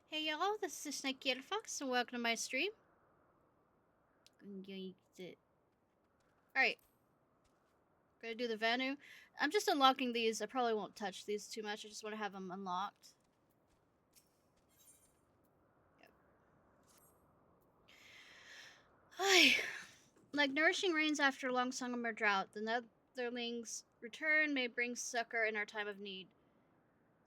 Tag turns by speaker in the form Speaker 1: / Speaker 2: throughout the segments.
Speaker 1: Hey y'all, this is Ishnai Ciarfox, and welcome to my stream. Alright, gonna do the Vanu. I'm just unlocking these. I probably won't touch these too much. I just want to have them unlocked. Yep. Like nourishing rains after a long summer drought, the netherlings' return may bring succor in our time of need.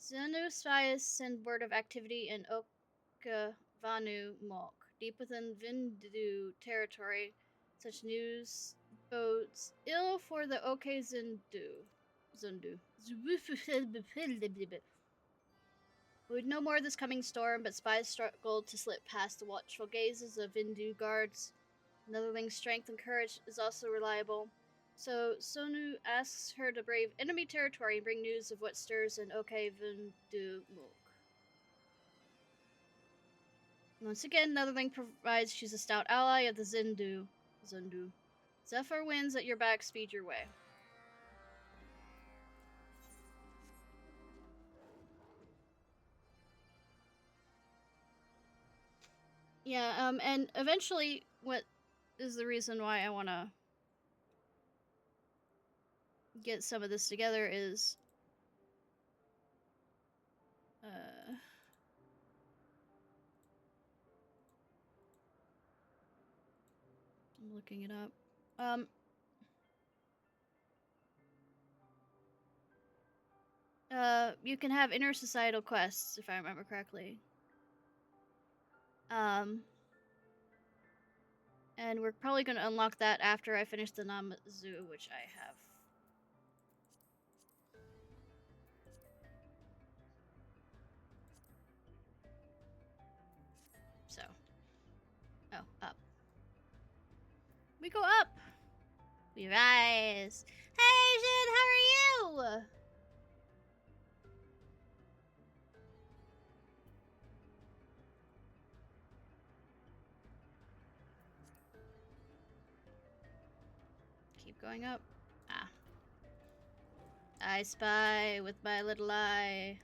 Speaker 1: Zenu spies send word of activity in Oka Vanu Mok, deep within Vindu territory. Such news bodes ill for the Oke Zundu. We'd know more of this coming storm, but spies struggled to slip past the watchful gazes of Vindu guards. Netherling's strength and courage is also reliable, so Sonu asks her to brave enemy territory and bring news of what stirs in Oke Vindu Mok. Once again, Netherling provides she's a stout ally of the Zundu. Zephyr winds at your back, speed your way. Yeah, and eventually, what is the reason why I want to get some of this together is, I'm looking it up. You can have inter-societal quests, if I remember correctly. And we're probably going to unlock that after I finish the Namazu, which I have. So. Oh, up. We go up! We rise! Hey, Jin, how are you? Keep going up. Ah. I spy with my little eye.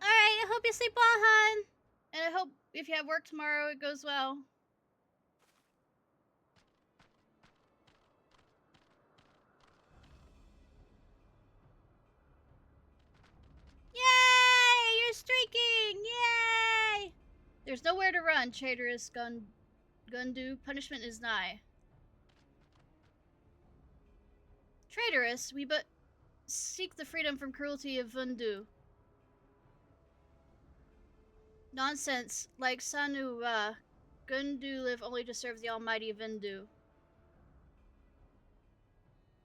Speaker 1: Alright, I hope you sleep well, hon. And I hope if you have work tomorrow, it goes well. Yay! You're streaking! Yay! There's nowhere to run, traitorous Gundu. Punishment is nigh. Traitorous? We but seek the freedom from cruelty of Vundu. Nonsense. Like Sanu, Gundu live only to serve the almighty Vindu.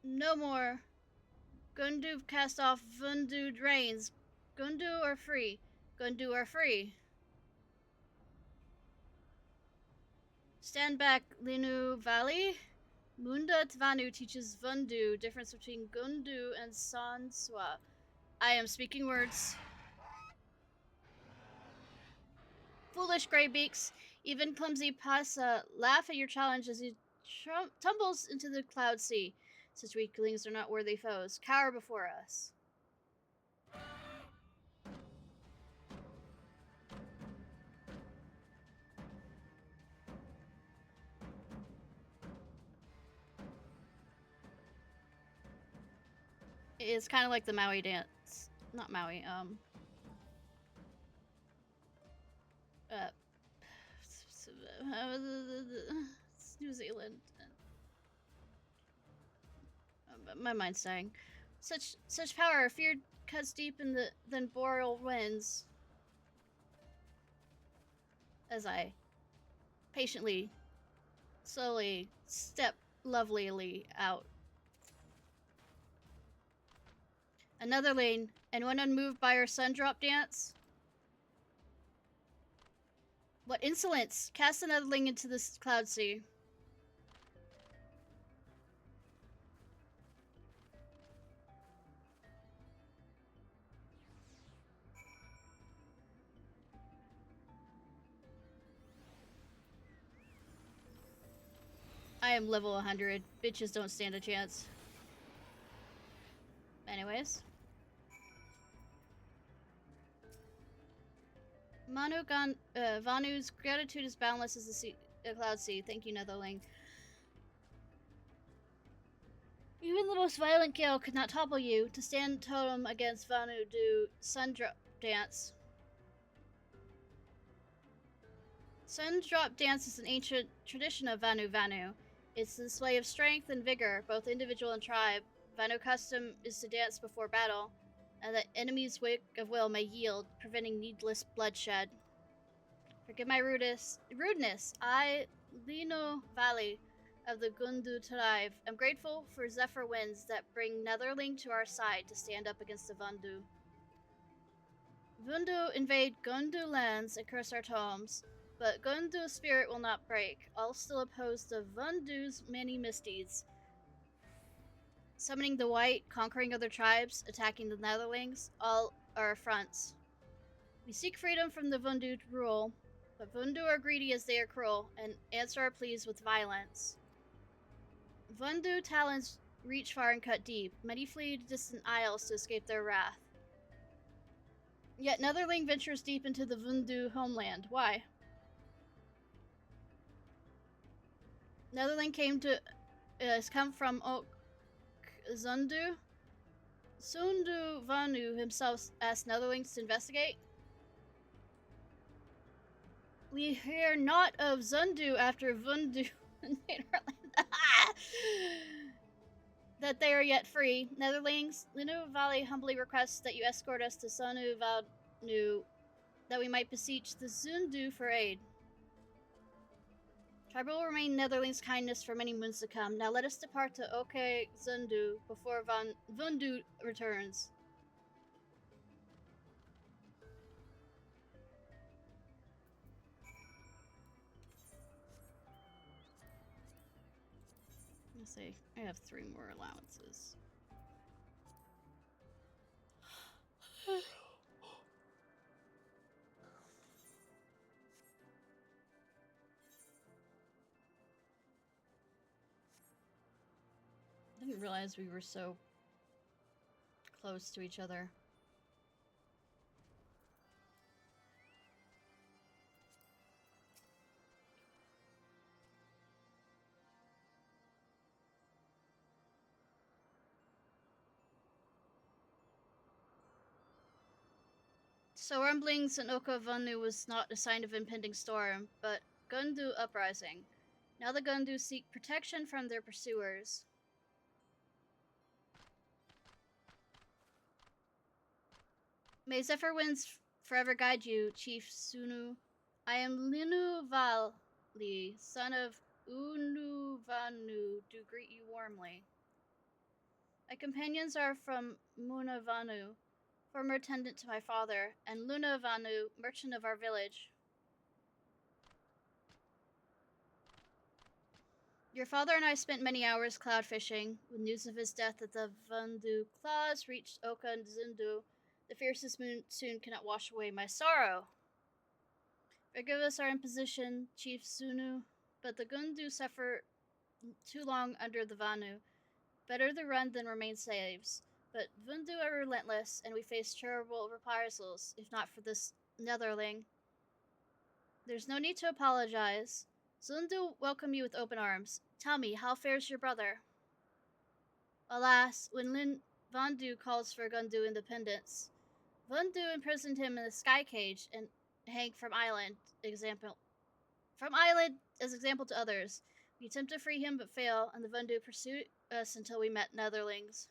Speaker 1: No more. Gundu cast off Vundu drains. Gundu are free. Gundu are free. Stand back, Linu Valley. Munda Tvanu teaches Vundu, difference between Gundu and Sanswa. I am speaking words. Foolish greybeaks, even clumsy Pasa laugh at your challenge as he tumbles into the cloud sea. Such weaklings are not worthy foes. Cower before us. It's kind of like the Maui dance. Not Maui, New Zealand. My mind's dying. Such power, fear cuts deep in the than boreal winds. As I patiently, slowly step lovelily out. Another lane. Anyone unmoved by our sun drop dance? What insolence! Cast another link into this cloud sea. I am level 100. Bitches don't stand a chance. Anyways. Vanu's gratitude is boundless as the cloud sea. Thank you, Netherling. Even the most violent gale could not topple you. To stand totem against Vanu, do sun drop dance. Sun drop dance is an ancient tradition of Vanu. It's a display of strength and vigor, both individual and tribe. Vanu custom is to dance before battle, and that enemy's wick of will may yield, preventing needless bloodshed. Forgive my rudeness. I, Lino Valley of the Gundu tribe, am grateful for zephyr winds that bring Netherling to our side to stand up against the Vundu. Vundu invade Gundu lands and curse our tomes, but Gundu's spirit will not break. I'll still oppose the Vundu's many misdeeds. Summoning the white, conquering other tribes, attacking the Netherlings, all are affronts. We seek freedom from the Vundu rule, but Vundu are greedy as they are cruel, and answer our pleas with violence. Vundu talons reach far and cut deep. Many flee to distant isles to escape their wrath. Yet Netherling ventures deep into the Vundu homeland. Why? Netherling has come from Zundu. Sundu Vanu himself asked Netherlings to investigate. We hear not of Zundu after Vundu that they are yet free. Netherlings, Linu Valley humbly requests that you escort us to Sanu Vanu, that we might beseech the Zundu for aid. Tribe will remain Netherlings' kindness for many moons to come. Now let us depart to Oke Zundu before Vundu returns. Let's see. I have 3 more allowances. I didn't realize we were so close to each other. So rumblings in Okavanu was not a sign of impending storm, but Gundu uprising. Now the Gundu seek protection from their pursuers. May Zephyr winds forever guide you, Chief Sunu. I am Linu Vali, son of Unuvanu, do greet you warmly. My companions are from Munavanu, former attendant to my father, and Lunavanu, merchant of our village. Your father and I spent many hours cloud fishing. With news of his death at the Vundu claws reached Oka and Zindu, the fiercest monsoon cannot wash away my sorrow. Forgive us our imposition, Chief Sunu, but the Gundu suffer too long under the Vanu. Better to run than remain slaves. But Vundu are relentless, and we face terrible reprisals, if not for this Netherling. There's no need to apologize. Zundu welcome you with open arms. Tell me, how fares your brother? Alas, when Vundu calls for Gundu independence, Vundu imprisoned him in a sky cage and hanged from island as example to others. We attempt to free him but fail, and the Vundu pursued us until we met Netherlings.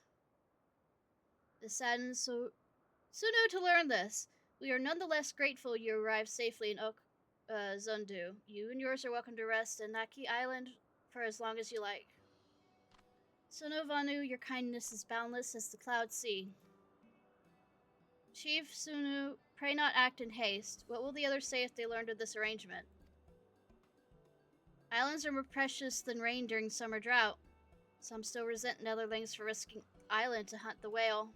Speaker 1: It saddens Sunu to learn this. We are nonetheless grateful you arrived safely in Zundu. You and yours are welcome to rest in Naki Island for as long as you like. Sunu Vanu, your kindness is boundless as the cloud sea. Chief Sunu, pray not act in haste. What will the others say if they learned of this arrangement? Islands are more precious than rain during summer drought. Some still resent Netherlings for risking island to hunt the whale.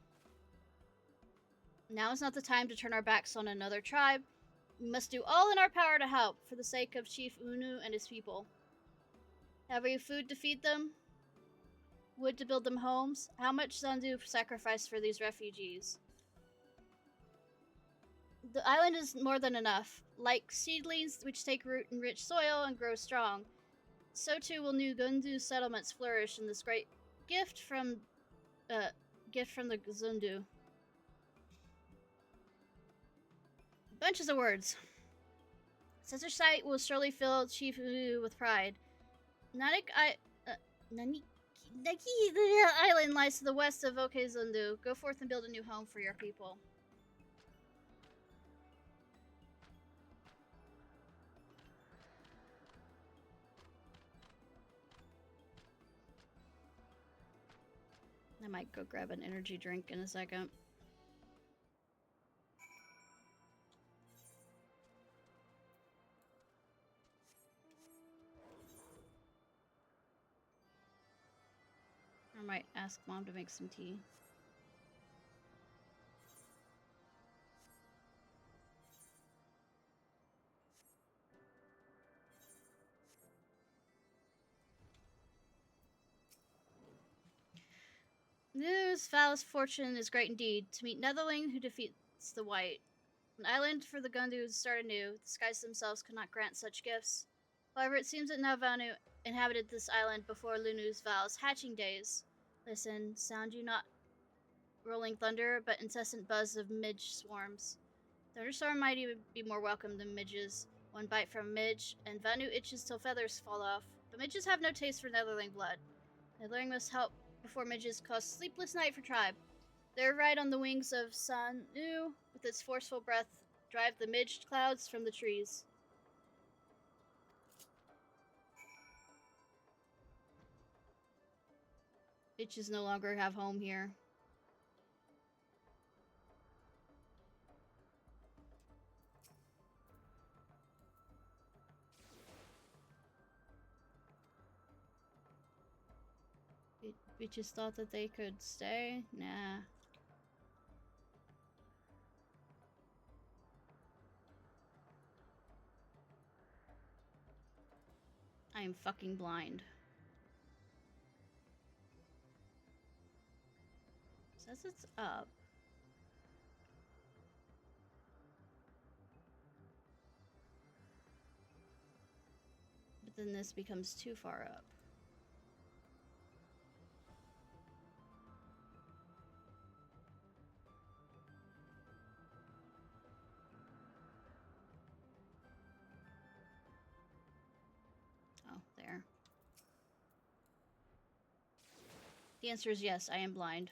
Speaker 1: Now is not the time to turn our backs on another tribe. We must do all in our power to help, for the sake of Chief Unu and his people. Have we food to feed them? Wood to build them homes? How much Zandu sacrificed for these refugees? The island is more than enough. Like seedlings which take root in rich soil and grow strong, so too will new Gundu settlements flourish in this great gift from the Zundu. Bunches of words. Such a sight will surely fill Chief Ulu with pride. Naki, the island lies to the west of Okezundu. Go forth and build a new home for your people. I might go grab an energy drink in a second. I might ask Mom to make some tea. News Val's fortune is great indeed, to meet Netherling who defeats the White. An island for the Gundu to start anew. The skies themselves could not grant such gifts. However, it seems that Navanu inhabited this island before Lunu's Val's hatching days. Listen, sound you not rolling thunder, but incessant buzz of midge swarms. Thunderstorm might even be more welcome than midges. One bite from a midge, and Vanu itches till feathers fall off. But midges have no taste for Netherling blood. Netherling must help before midges cause sleepless night for tribe. There, ride on the wings of Sanu, with its forceful breath, drive the midged clouds from the trees. Bitches no longer have home here. Bitches thought that they could stay? Nah. I am fucking blind. Says it's up. But then this becomes too far up. Oh, there. The answer is yes, I am blind.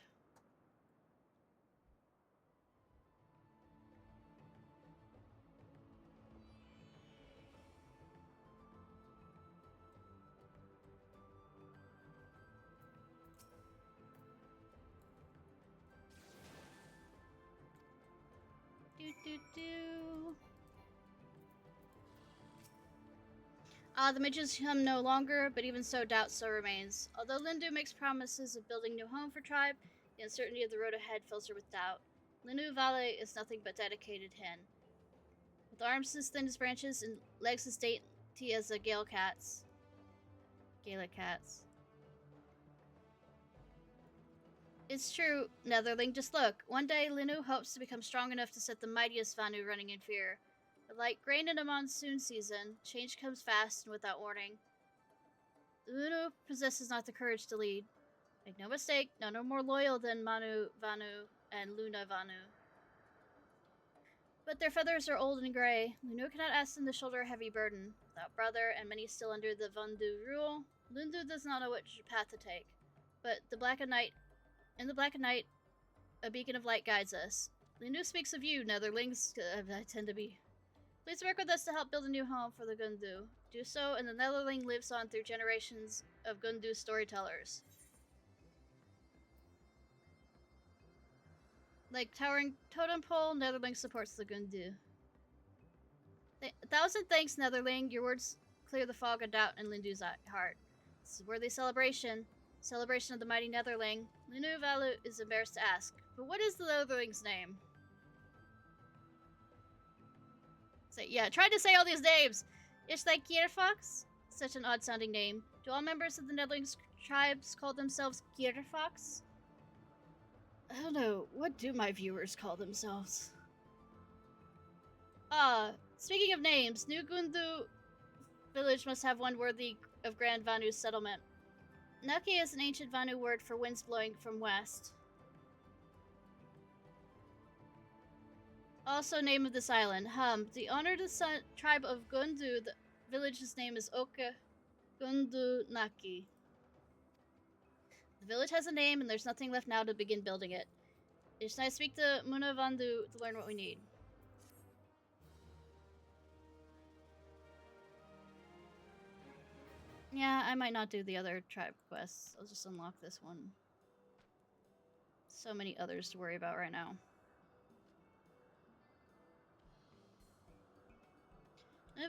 Speaker 1: The midges come no longer, but even so, doubt still remains. Although Lindu makes promises of building new home for tribe, the uncertainty of the road ahead fills her with doubt. Lindu Valley is nothing but dedicated hen. With arms as thin as branches and legs as dainty as a Gaelic cat's. It's true, Netherling, just look. One day, Linu hopes to become strong enough to set the mightiest Vanu running in fear. But like grain in a monsoon season, change comes fast and without warning. Linu possesses not the courage to lead. Make no mistake, none are more loyal than Manu Vanu and Luna Vanu. But their feathers are old and gray. Lunu cannot ask them to shoulder a heavy burden. Without brother and many still under the Vandu rule, Lundu does not know which path to take. But in the black of night, a beacon of light guides us. Lunu speaks of you, Netherlings. I tend to be. Please work with us to help build a new home for the Gundu. Do so, and the Netherling lives on through generations of Gundu storytellers. Like towering totem pole, Netherling supports the Gundu. 1,000 thanks, Netherling. Your words clear the fog of doubt in Lindu's heart. This is a worthy celebration. Celebration of the mighty Netherling. Linu Valu is embarrassed to ask, but what is the Netherling's name? Yeah, tried to say all these names. Ishnai Ciarfox? Such an odd-sounding name. Do all members of the Netherlings tribes call themselves Ciarfox? I don't know. What do my viewers call themselves? Speaking of names, New Gundu village must have one worthy of Grand Vanu's settlement. Nuki is an ancient Vanu word for winds blowing from west. Also, name of this island. The honor of the tribe of Gundu, the village's name is Oka Gundu Naki. The village has a name, and there's nothing left now to begin building it. Ishnai, speak to Munavandu to learn what we need. Yeah, I might not do the other tribe quests. I'll just unlock this one. So many others to worry about right now.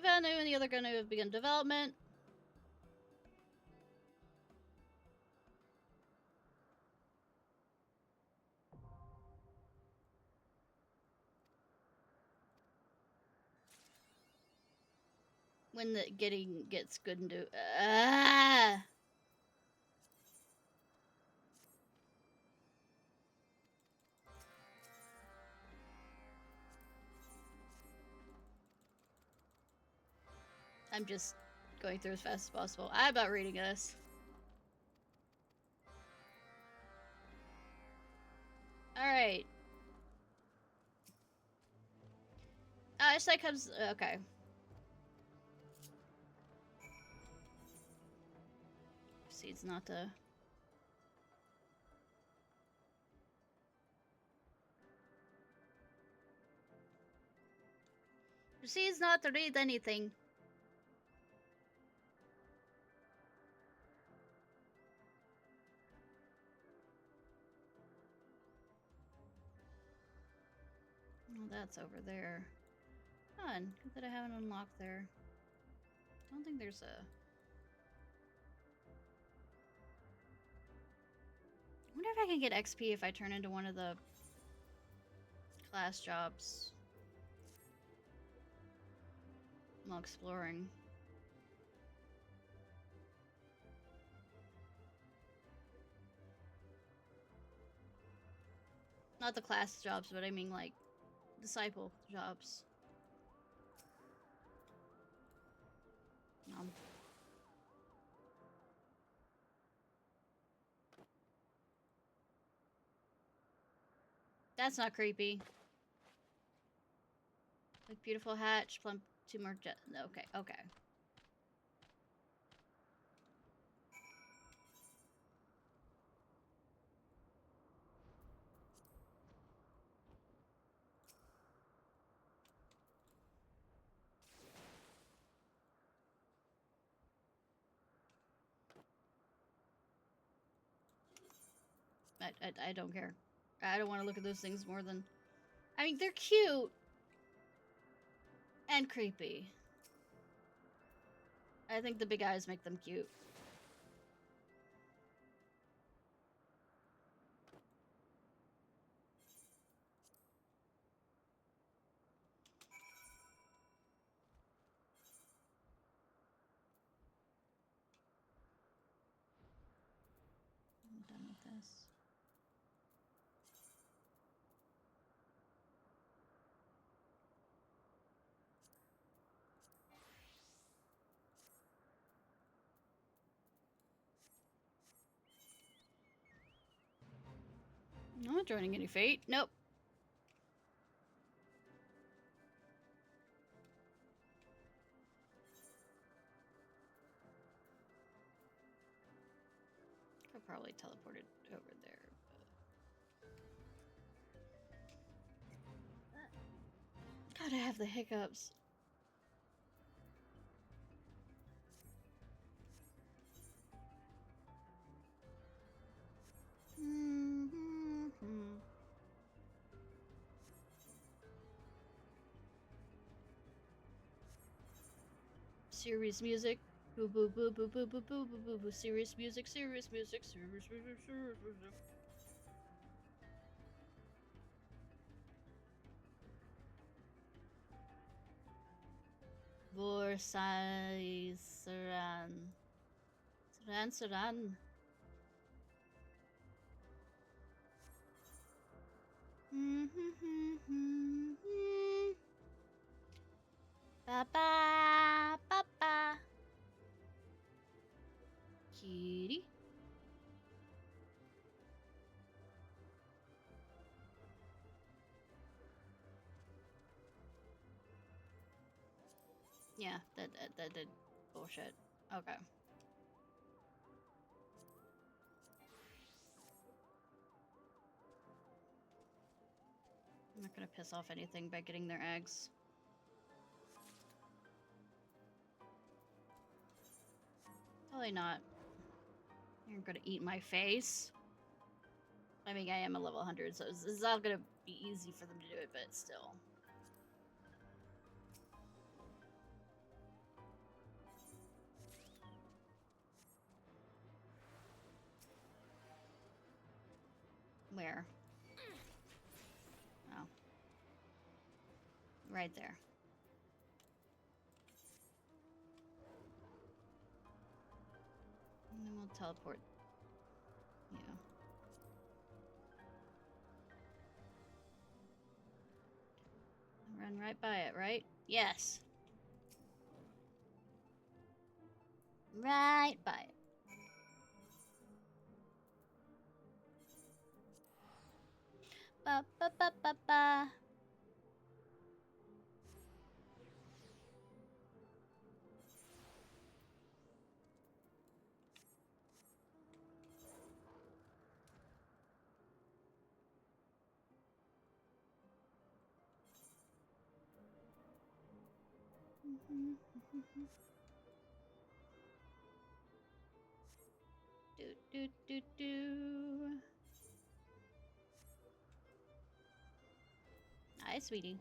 Speaker 1: Vanu and the other Gunu have begun development. When the getting gets good and do. I'm just going through as fast as possible. I'm about reading this. Alright. Ishnai comes. Okay. Proceeds not to. Proceeds not to read anything. Oh, that's over there. Fun. Good that I haven't unlocked there. I don't think there's a... I wonder if I can get XP if I turn into one of the class jobs while exploring. Not the class jobs, but I mean like disciple jobs. That's not creepy. Like beautiful hatch, plump, 2 more jet. Okay, okay. I don't care. I don't want to look at those things more than... I mean, they're cute. And creepy. I think the big eyes make them cute. I'm done with this. I'm not joining any fate. Nope. Could probably teleport it over there. But... God, I have the hiccups. Serious music. Boo boo boo boo boo boo boo boo boo boo. Serious music, serious music, serious music, serious music. Vorsizeran. So done. Ba ba ba ba. Kitty. Yeah, that did bullshit. Okay. I'm not gonna piss off anything by getting their eggs. Probably not. You're gonna eat my face. I mean, I am a level 100, so it's not gonna be easy for them to do it, but still. Where? Oh. Right there. And then we'll teleport. Yeah. Run right by it, right? Yes. Right by it. Ba ba ba ba ba. Do. Hi, sweetie.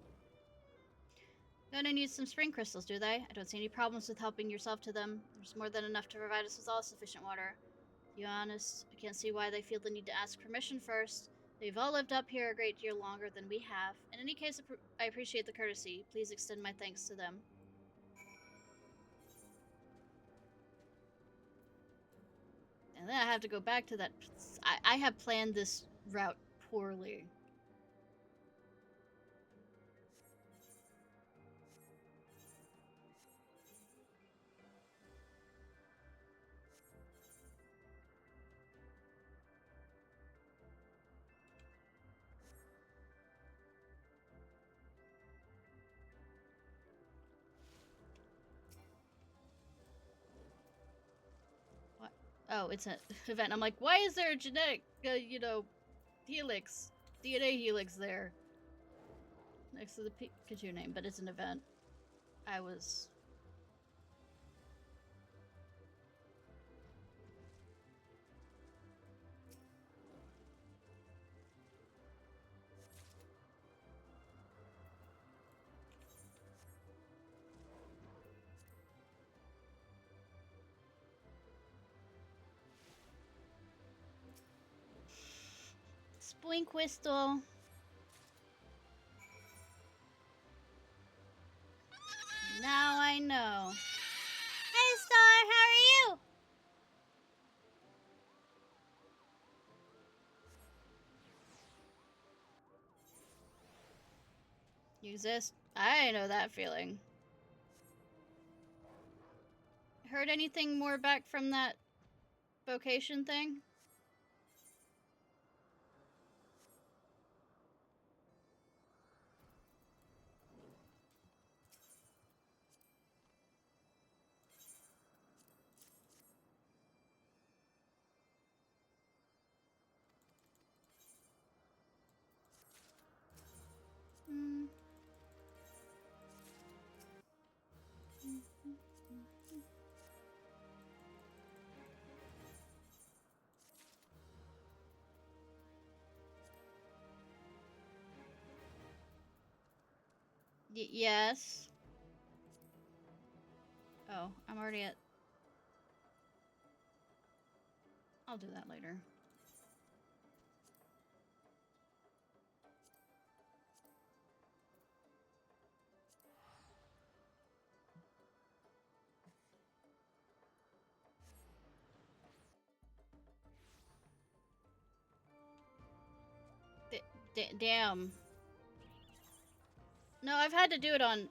Speaker 1: Gonna need some spring crystals, do they? I don't see any problems with helping yourself to them. There's more than enough to provide us with all sufficient water. To be honest, I can't see why they feel the need to ask permission first. They've all lived up here a great deal longer than we have. In any case, I appreciate the courtesy. Please extend my thanks to them. And then I have to go back to that. I have planned this route poorly. What? Oh, it's an event. I'm like, why is there a genetic, helix, DNA helix there? Next to the Pikachu name, but it's an event. I was... Spoink Whistle. Now I know. Hey, Star, how are you? You exist? I know that feeling. Heard anything more back from that vocation thing? Yes. Oh, I'm already at... I'll do that later. Damn. No, I've had to do it on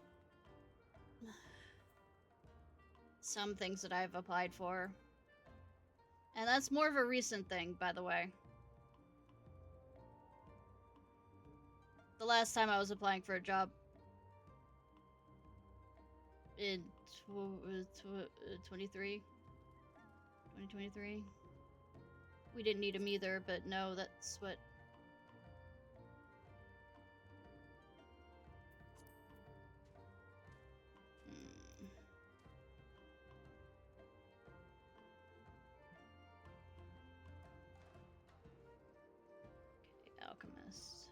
Speaker 1: some things that I've applied for. And that's more of a recent thing, by the way. The last time I was applying for a job in 2023, we didn't need them either, but no, that's what. Okay, alchemist.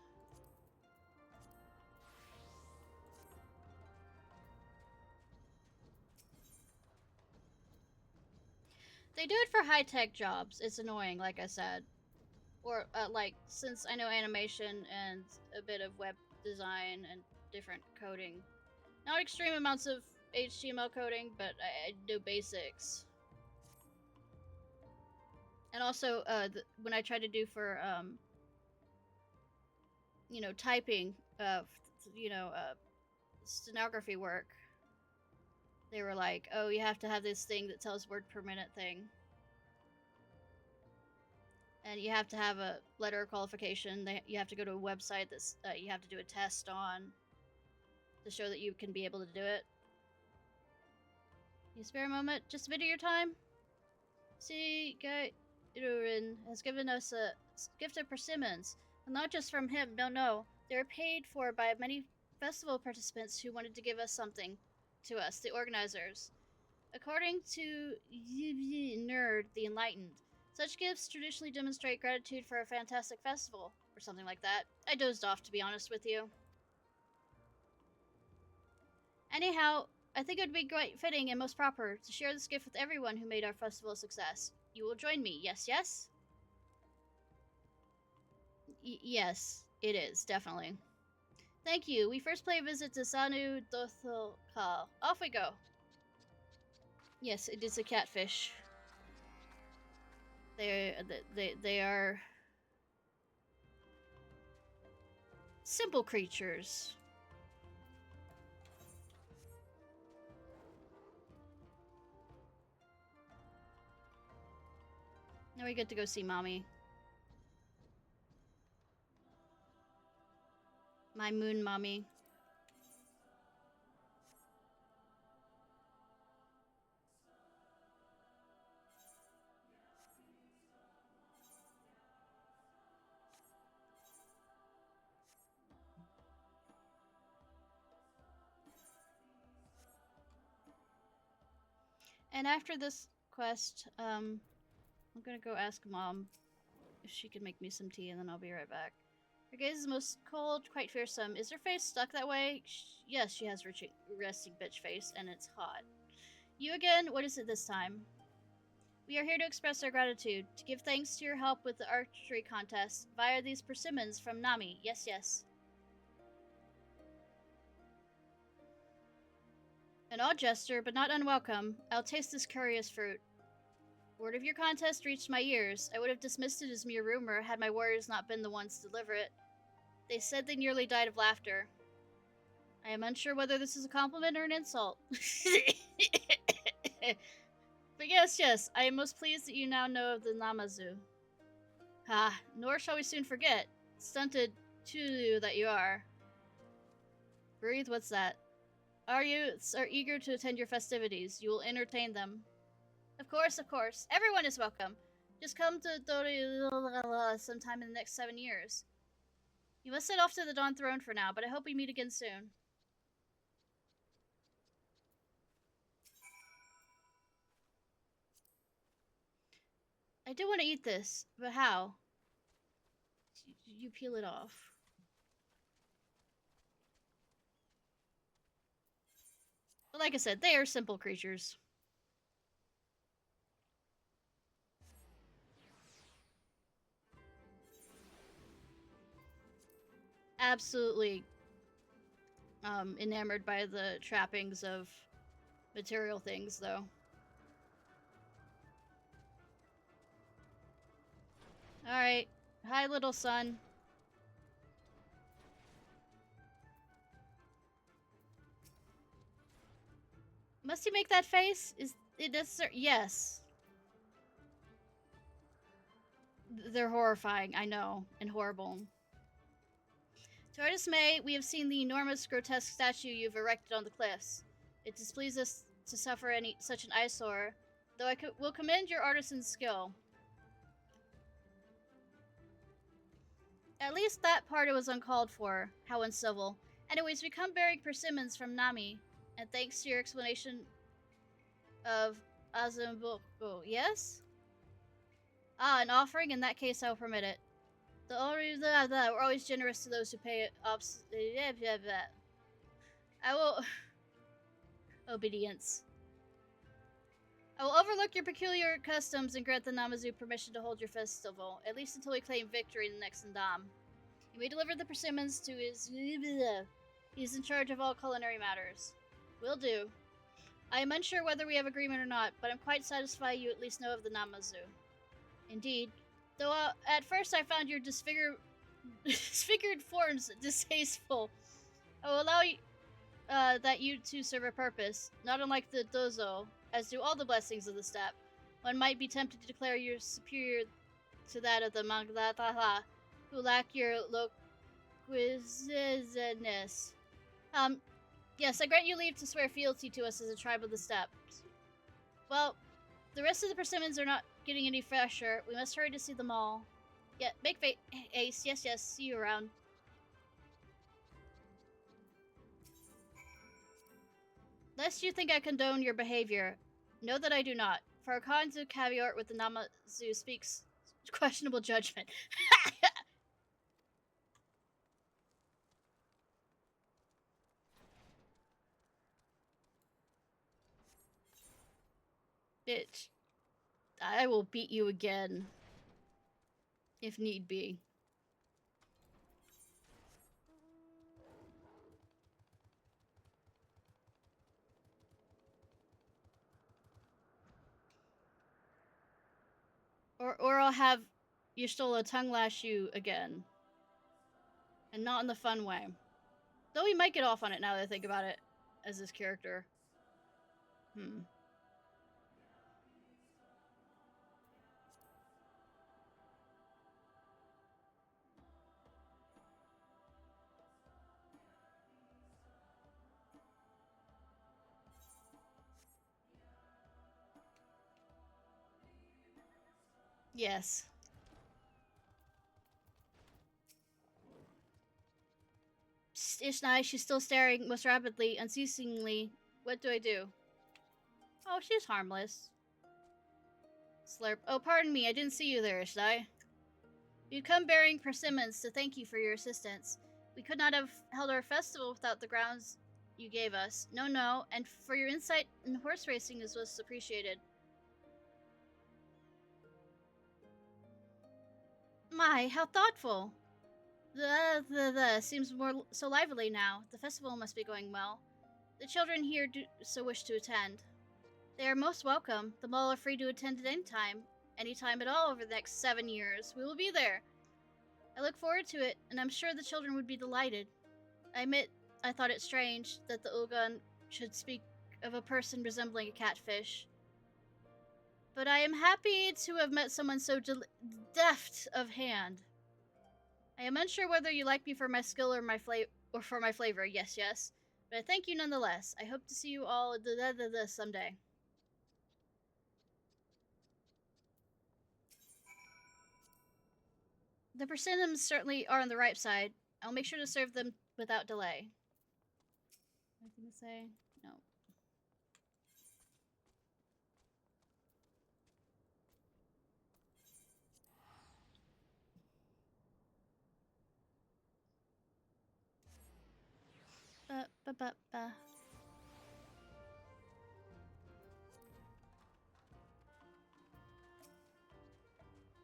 Speaker 1: They do it for high-tech jobs. It's annoying, like I said. Or, like, since I know animation and a bit of web design and different coding. Not extreme amounts of HTML coding, but I do basics. And also, when I try to do for, you know, typing, you know, stenography work, they were like, oh, you have to have this thing that tells word per minute thing. And you have to have a letter of qualification. You have to go to a website that's you have to do a test on to show that you can be able to do it. You spare a moment? Just a bit of your time? See, Guy Irurin has given us a gift of persimmons. And not just from him, no. They were paid for by many festival participants who wanted to give us something to us, the organizers. According to Nerd the Enlightened, such gifts traditionally demonstrate gratitude for a fantastic festival, or something like that. I dozed off, to be honest with you. Anyhow, I think it would be quite fitting and most proper to share this gift with everyone who made our festival a success. You will join me, yes? Yes, it is, definitely. Thank you. We first pay a visit to Sanu Dothokal. Off we go. Yes, it is a catfish. They are simple creatures. Now we get to go see Mommy. My moon mommy. And after this quest, I'm gonna go ask Mom if she can make me some tea, and then I'll be right back. Her gaze is most cold, quite fearsome. Is her face stuck that way? Yes, she has resting bitch face, and it's hot. You again? What is it this time? We are here to express our gratitude, to give thanks to your help with the archery contest via these persimmons from Nami. Yes. An odd gesture, but not unwelcome. I'll taste this curious fruit. Word of your contest reached my ears. I would have dismissed it as mere rumor had my warriors not been the ones to deliver it. They said they nearly died of laughter. I am unsure whether this is a compliment or an insult. But yes, I am most pleased that you now know of the Namazu. Nor shall we soon forget. Stunted Chulu that you are. Breathe, what's that? Our youths are eager to attend your festivities. You will entertain them. Of course. Everyone is welcome. Just come to Dori sometime in the next 7 years. You must head off to the Dawn Throne for now, but I hope we meet again soon. I do want to eat this, but how? You peel it off. But like I said, they are simple creatures. Absolutely enamored by the trappings of material things, though. Alright. Hi, little son. Must he make that face? Is it necessary? Yes. They're horrifying, I know, and horrible. To our dismay, we have seen the enormous, grotesque statue you've erected on the cliffs. It displeases us to suffer such an eyesore, though I will commend your artisan's skill. At least that part was uncalled for. How uncivil. Anyways, we come bearing persimmons from Nami, and thanks to your explanation of Azumbuko, yes? Ah, an offering? In that case, I'll permit it. We're always generous to those who pay I will... Obedience. I will overlook your peculiar customs and grant the Namazu permission to hold your festival, at least until we claim victory in the next Ndam. You may deliver the persimmons to his... He's in charge of all culinary matters. Will do. I am unsure whether we have agreement or not, but I'm quite satisfied you at least know of the Namazu. Indeed. Though at first I found your disfigured forms distasteful. I will allow you, that you two serve a purpose, not unlike the Dozo, as do all the blessings of the steppe. One might be tempted to declare you superior to that of the Manglatha, who lack your loquaciousness. Yes, I grant you leave to swear fealty to us as a tribe of the steppes. Well, the rest of the persimmons are not getting any fresher. We must hurry to see them all. Yeah, make haste. Yes, see you around. Lest you think I condone your behavior, know that I do not. For our to caveat with the Namazu speaks questionable judgment. Bitch. I will beat you again. If need be. Or I'll have Y'shtola tongue lash you again. And not in the fun way. Though he might get off on it now that I think about it. As this character. Yes. Psst, Ishnai, she's still staring most rapidly, unceasingly. What do I do? Oh, she's harmless. Slurp. Oh, pardon me, I didn't see you there, Ishnai. You come bearing persimmons to thank you for your assistance. We could not have held our festival without the grounds you gave us. No, and for your insight in horse racing is most appreciated. My, how thoughtful. The seems so lively now. The festival must be going well. The children here do so wish to attend. They are most welcome. The mall are free to attend at any time at all over the next 7 years. We will be there. I look forward to it, and I'm sure the children would be delighted. I admit I thought it strange that the Ulgan should speak of a person resembling a catfish. But I am happy to have met someone so deft of hand. I am unsure whether you like me for my skill or for my flavor. Yes. But I thank you nonetheless. I hope to see you all someday. The persimmons certainly are on the ripe side. I'll make sure to serve them without delay. What was I gonna say? No.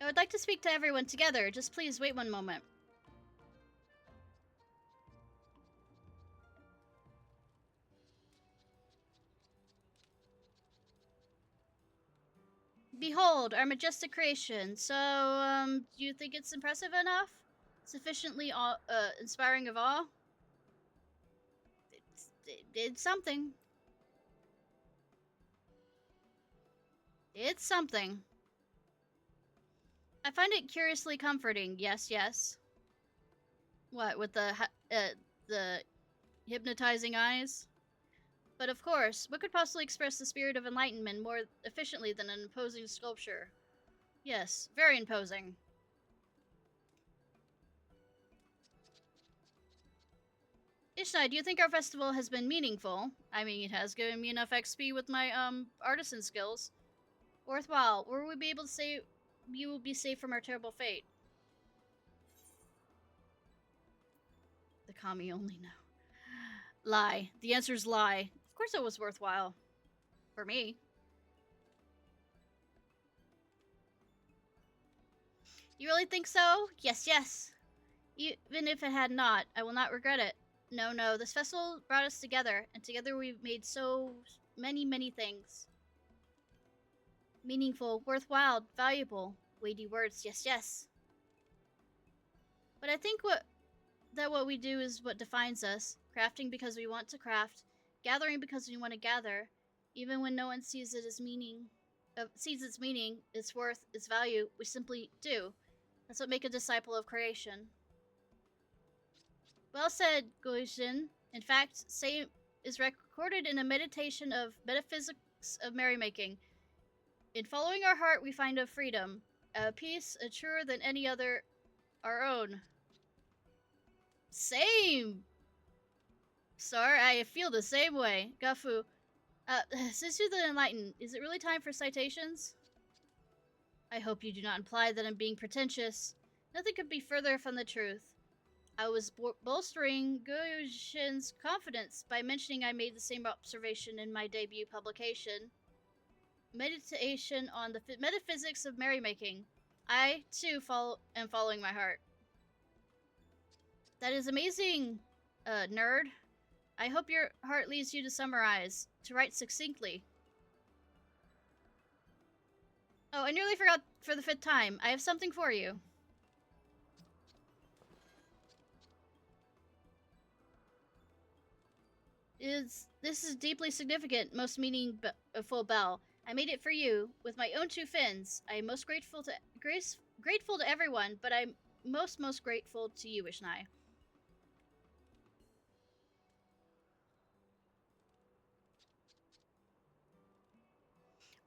Speaker 1: I would like to speak to everyone together. Just please wait one moment. Behold, our majestic creation. So, do you think it's impressive enough? Sufficiently inspiring of awe? It's something. It's something. I find it curiously comforting. Yes, yes. What, with the hypnotizing eyes? But of course, what could possibly express the spirit of enlightenment more efficiently than an imposing sculpture? Yes, very imposing. Ishnai, do you think our festival has been meaningful? I mean, it has given me enough XP with my, artisan skills. Worthwhile. Will we be able to say you will be safe from our terrible fate? The kami only know. Lie. The answer's lie. Of course it was worthwhile. For me. You really think so? Yes, yes. Even if it had not, I will not regret it. No, no, this festival brought us together, and together we've made so many, many things. Meaningful, worthwhile, valuable. Weighty words, yes, yes. But I think what we do is what defines us. Crafting because we want to craft, gathering because we want to gather, even when no one sees its meaning, its worth, its value. We simply do. That's what makes a disciple of creation. Well said, Goishin. In fact, same is recorded in a meditation of metaphysics of merrymaking. In following our heart, we find a freedom, a peace, a truer than any other our own. Same! Sorry, I feel the same way. Gafu, since you're the enlightened, is it really time for citations? I hope you do not imply that I'm being pretentious. Nothing could be further from the truth. I was bolstering Goyushin's confidence by mentioning I made the same observation in my debut publication. Meditation on the metaphysics of merrymaking. I, too, am following my heart. That is amazing, nerd. I hope your heart leads you to summarize, to write succinctly. Oh, I nearly forgot for the 5th time. I have something for you. This is deeply significant, most meaningful bell. I made it for you, with my own 2 fins. I am most grateful to everyone, but I'm most grateful to you, Ishnai.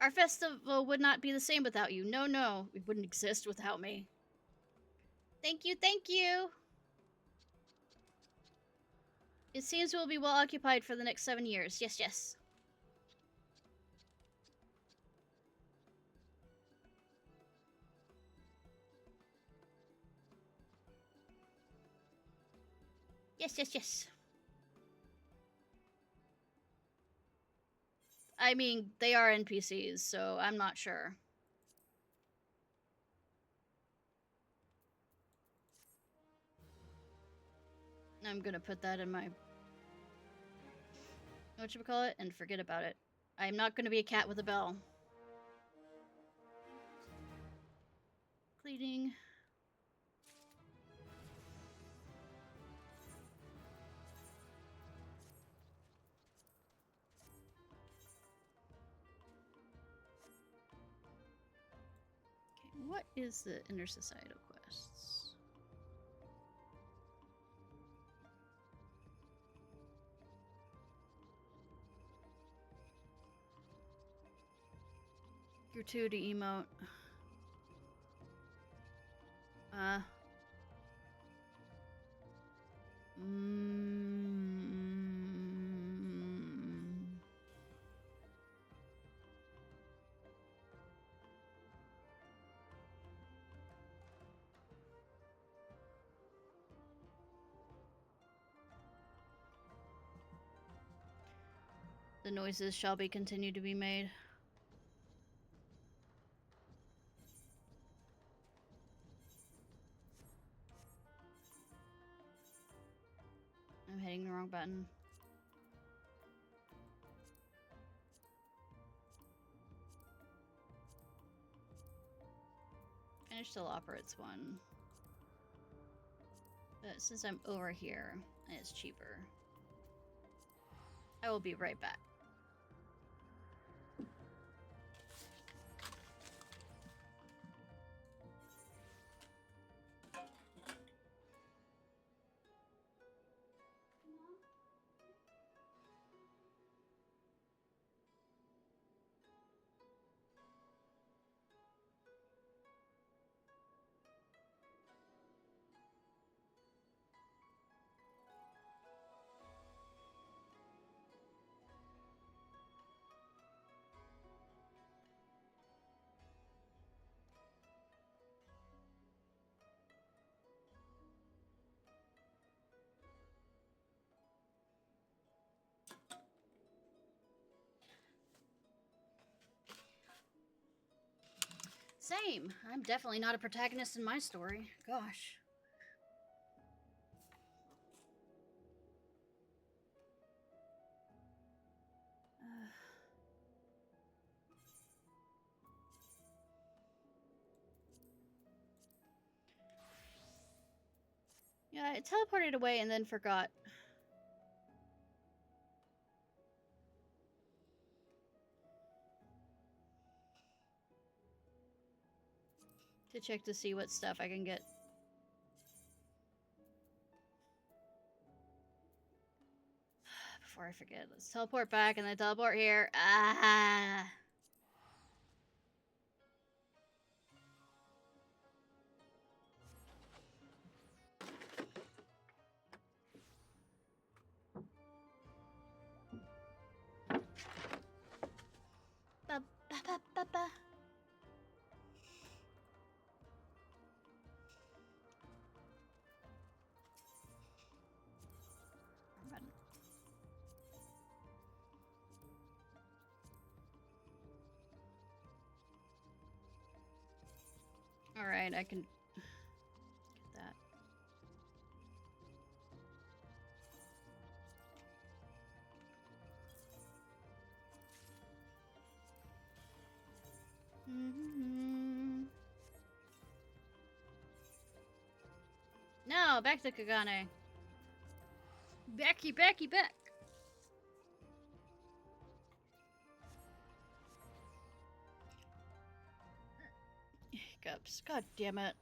Speaker 1: Our festival would not be the same without you. No, no, it wouldn't exist without me. Thank you, thank you! It seems we'll be well occupied for the next 7 years. Yes, yes. Yes, yes, yes. I mean, they are NPCs, so I'm not sure. I'm gonna put that in my... whatchamacallit? And forget about it. I'm not gonna be a cat with a bell. Cleaning. Okay, what is the intersocietal quests? Gratuity emote. The noises shall be continued to be made. I'm hitting the wrong button. Finish still operates one. But since I'm over here, it's cheaper. I will be right back. Same. I'm definitely not a protagonist in my story. Gosh. Yeah, I teleported away and then forgot. To check to see what stuff I can get. Before I forget, let's teleport back and then teleport here. Ah! Ba ba ba ba ba. Alright, I can get that. No, back to Kagane. Back. Hiccups. God damn it.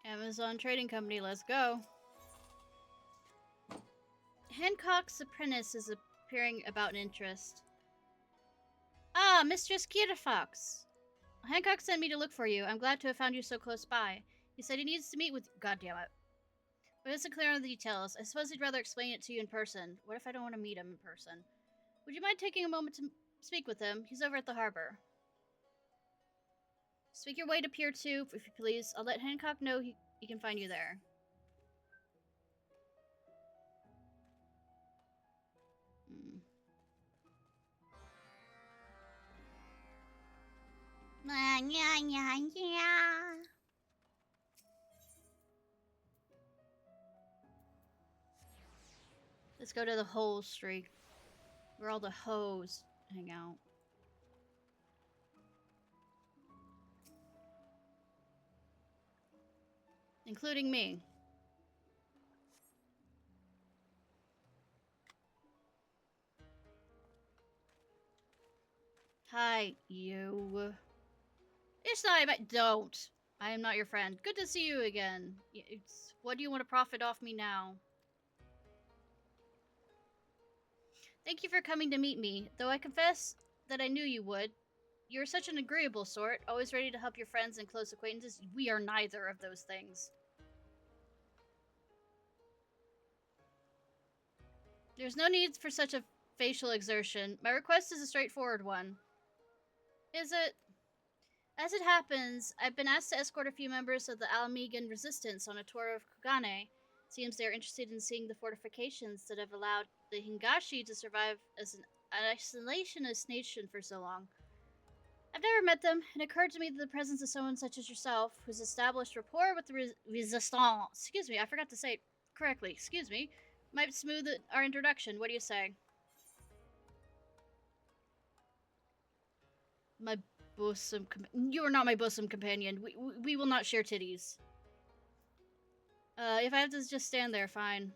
Speaker 1: Amazon Trading Company, let's go. Hancock's apprentice is appearing about an interest. Ah, Mistress Ciarfox. Hancock sent me to look for you. I'm glad to have found you so close by. He said he needs to meet with... God damn it. But isn't clear on the details. I suppose he'd rather explain it to you in person. What if I don't want to meet him in person? Would you mind taking a moment to speak with him? He's over at the harbor. Speak your way to Pier 2, if you please. I'll let Hancock know he can find you there. Let's go to the hole streak, where all the hoes hang out. Including me. Hi, you. Ishnai, but don't. I am not your friend. Good to see you again. What do you want to profit off me now? Thank you for coming to meet me, though I confess that I knew you would. You're such an agreeable sort, always ready to help your friends and close acquaintances. We are neither of those things. There's no need for such a facial exertion. My request is a straightforward one. Is it? As it happens, I've been asked to escort a few members of the Almegan resistance on a tour of Kugane. Seems they're interested in seeing the fortifications that have allowed the Hingashi to survive as an isolationist nation for so long. I've never met them, and it occurred to me that the presence of someone such as yourself, who's established rapport with the resistance, excuse me, I forgot to say it correctly, excuse me, might smooth our introduction. What do you say? My bosom you are not my bosom companion. We will not share titties. If I have to just stand there, fine.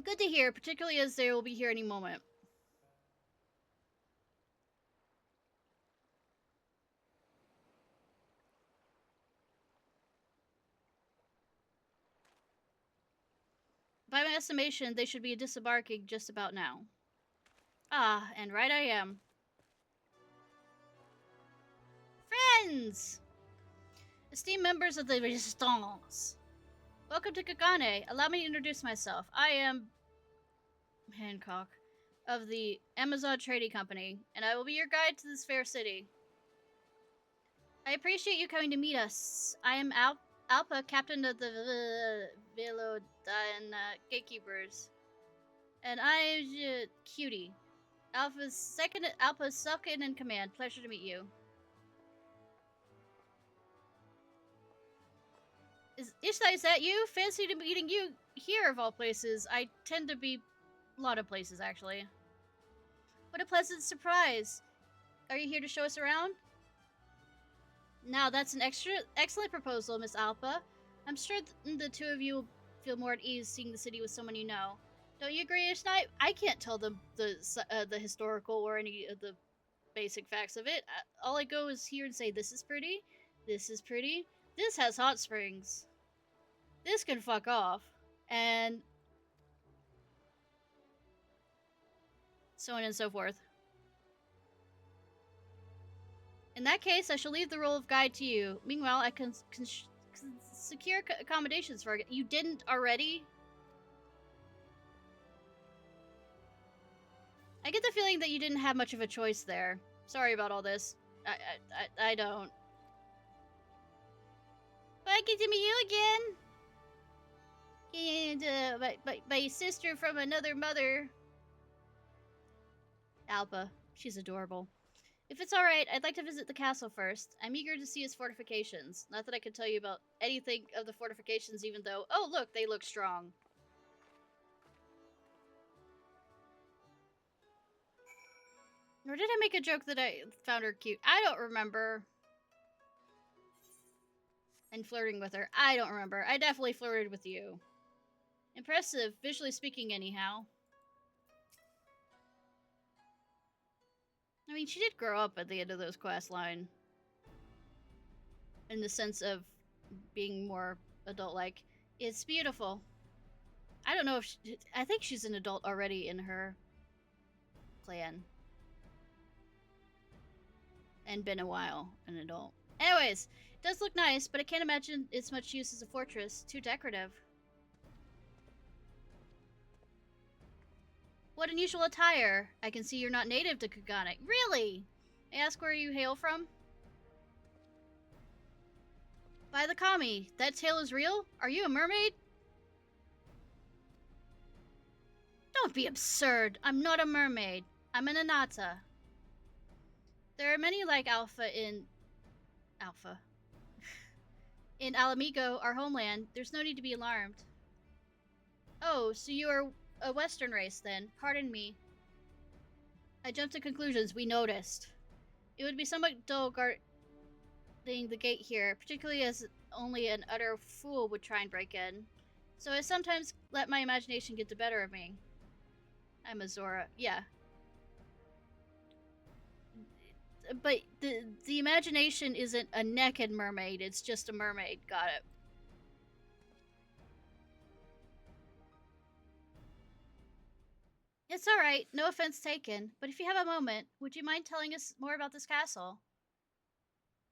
Speaker 1: Good to hear, particularly as they will be here any moment. By my estimation, they should be disembarking just about now. Ah, and right I am. Friends! Esteemed members of the Resistance. Welcome to Kagane. Allow me to introduce myself. I am... Hancock. of the Amazon Trading Company, and I will be your guide to this fair city. I appreciate you coming to meet us. I am Alpa, captain of the Velodan Gatekeepers. And I'm Cutie. Alpha's second in command. Pleasure to meet you. Ishnai, is that you? Fancy to meeting you here of all places. I tend to be a lot of places, actually. What a pleasant surprise. Are you here to show us around? Now, that's an excellent proposal, Miss Alpha. I'm sure the two of you will feel more at ease seeing the city with someone you know. Don't you agree, Ishnai? I can't tell them the historical or any of the basic facts of it. All I go is here and say, this is pretty, this is pretty, this has hot springs, this can fuck off, and so on and so forth. In that case, I shall leave the role of guide to you. Meanwhile, I can secure accommodations for it. You didn't already? I get the feeling that you didn't have much of a choice there. Sorry about all this. I don't. But I get to meet you again! And, my sister from another mother. Alpa. She's adorable. If it's alright, I'd like to visit the castle first. I'm eager to see its fortifications. Not that I can tell you about anything of the fortifications, even though... Oh, look, they look strong. Or did I make a joke that I found her cute? I don't remember. And flirting with her. I don't remember. I definitely flirted with you. Impressive, visually speaking anyhow. I mean, she did grow up at the end of those quest line. In the sense of being more adult-like. It's beautiful. I don't know if I think she's an adult already in her clan. And been a while an adult. Anyways, it does look nice, but I can't imagine it's much use as a fortress. Too decorative. What unusual attire! I can see you're not native to Kagane. Really? May I ask where you hail from? By the kami, that tale is real? Are you a mermaid? Don't be absurd. I'm not a mermaid. I'm an Anata. There are many like Alpha. In Alamigo, our homeland. There's no need to be alarmed. Oh, so you are a Western race, then. Pardon me. I jumped to conclusions. We noticed. It would be somewhat dull guarding the gate here, particularly as only an utter fool would try and break in. So I sometimes let my imagination get the better of me. I'm a Zora. Yeah. But the imagination isn't a naked mermaid, it's just a mermaid. Got it. It's alright, no offense taken, but if you have a moment, would you mind telling us more about this castle?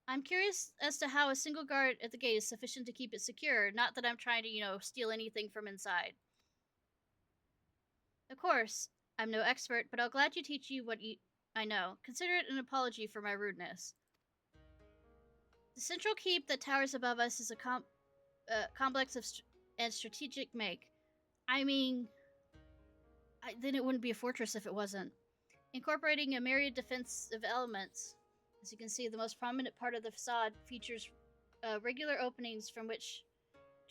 Speaker 1: I'm curious as to how a single guard at the gate is sufficient to keep it secure, not that I'm trying to, steal anything from inside. Of course, I'm no expert, but I'll gladly teach you what I know. Consider it an apology for my rudeness. The central keep that towers above us is a complex of and strategic make. I mean... then it wouldn't be a fortress if it wasn't. Incorporating a myriad defensive elements. As you can see, the most prominent part of the facade features regular openings from which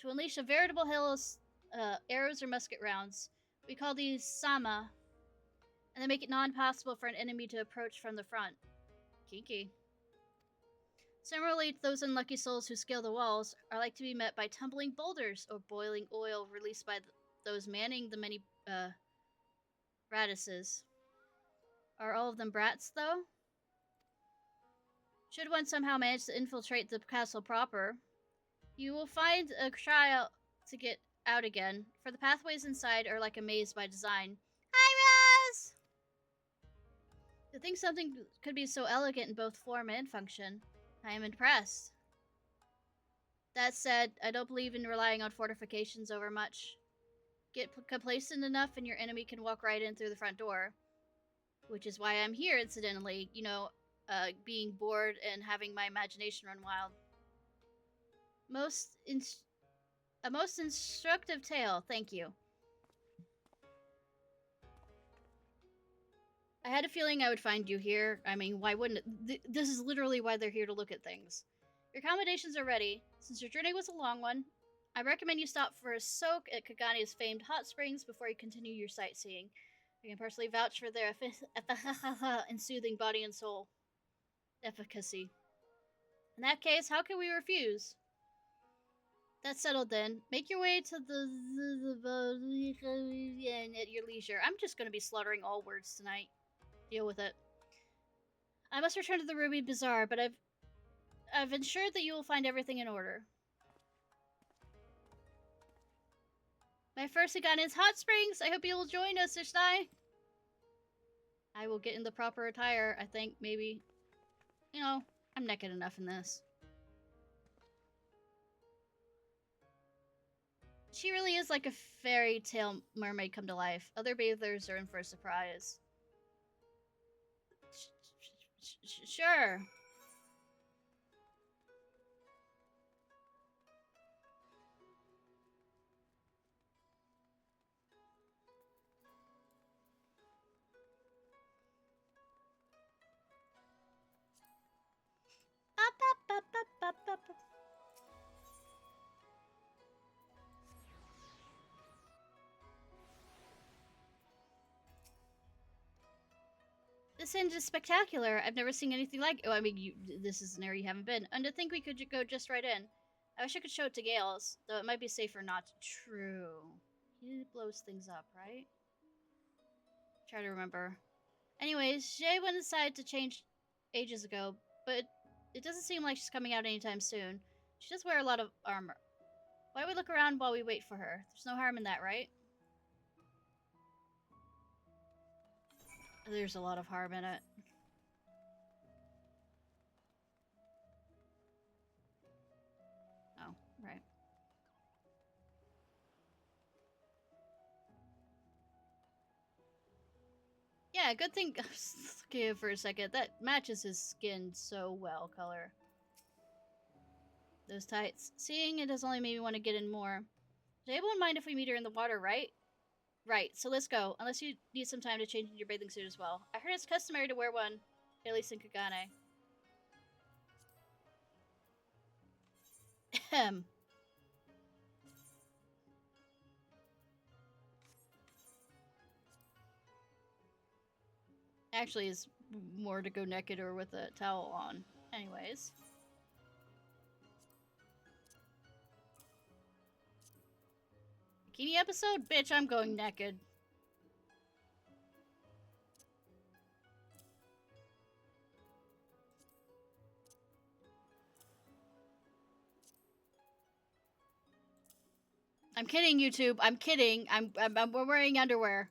Speaker 1: to unleash a veritable hail of arrows or musket rounds. We call these sama, and they make it non-possible for an enemy to approach from the front. Kinky. Similarly, those unlucky souls who scale the walls are like to be met by tumbling boulders or boiling oil released by those manning the many radices. Are all of them brats, though? Should one somehow manage to infiltrate the castle proper, you will find a trial to get out again, for the pathways inside are like a maze by design. Hi, Roz! To think something could be so elegant in both form and function, I am impressed. That said, I don't believe in relying on fortifications over much. Get complacent enough and your enemy can walk right in through the front door. Which is why I'm here, incidentally. You know, being bored and having my imagination run wild. A most instructive tale, thank you. I had a feeling I would find you here. I mean, why wouldn't it? This is literally why they're here to look at things. Your accommodations are ready. Since your journey was a long one, I recommend you stop for a soak at Kagane's famed hot springs before you continue your sightseeing. I can personally vouch for their and soothing body and soul efficacy. In that case, how can we refuse? That's settled then. Make your way to the at your leisure. I'm just going to be slaughtering all words tonight. Deal with it. I must return to the Ruby Bazaar, but I've ensured that you will find everything in order. My first Hagane's hot springs. I hope you will join us, Ishnai. I will get in the proper attire. I think maybe, you know, I'm naked enough in this. She really is like a fairy tale mermaid come to life. Other bathers are in for a surprise. Sure. This hinge is spectacular. I've never seen anything like it. Oh, I mean, this is an area you haven't been. And to think we could go just right in. I wish I could show it to Gales, though it might be safer not to. True. He blows things up, right? Try to remember. Anyways, Jay went inside to change ages ago, but it doesn't seem like she's coming out anytime soon. She does wear a lot of armor. Why don't we look around while we wait for her? There's no harm in that, right? There's a lot of harm in it. Oh, right. Yeah, good thing. Okay, for a second. That matches his skin so well, color. Those tights. Seeing it has only made me want to get in more. Jay won't mind if we meet her in the water, right? Right, so let's go. Unless you need some time to change into your bathing suit as well. I heard it's customary to wear one, at least in Kagane. Ahem. Actually, it's more to go naked or with a towel on. Anyways. Bikini episode? Bitch, I'm going naked. I'm kidding, YouTube. I'm kidding. I'm wearing underwear.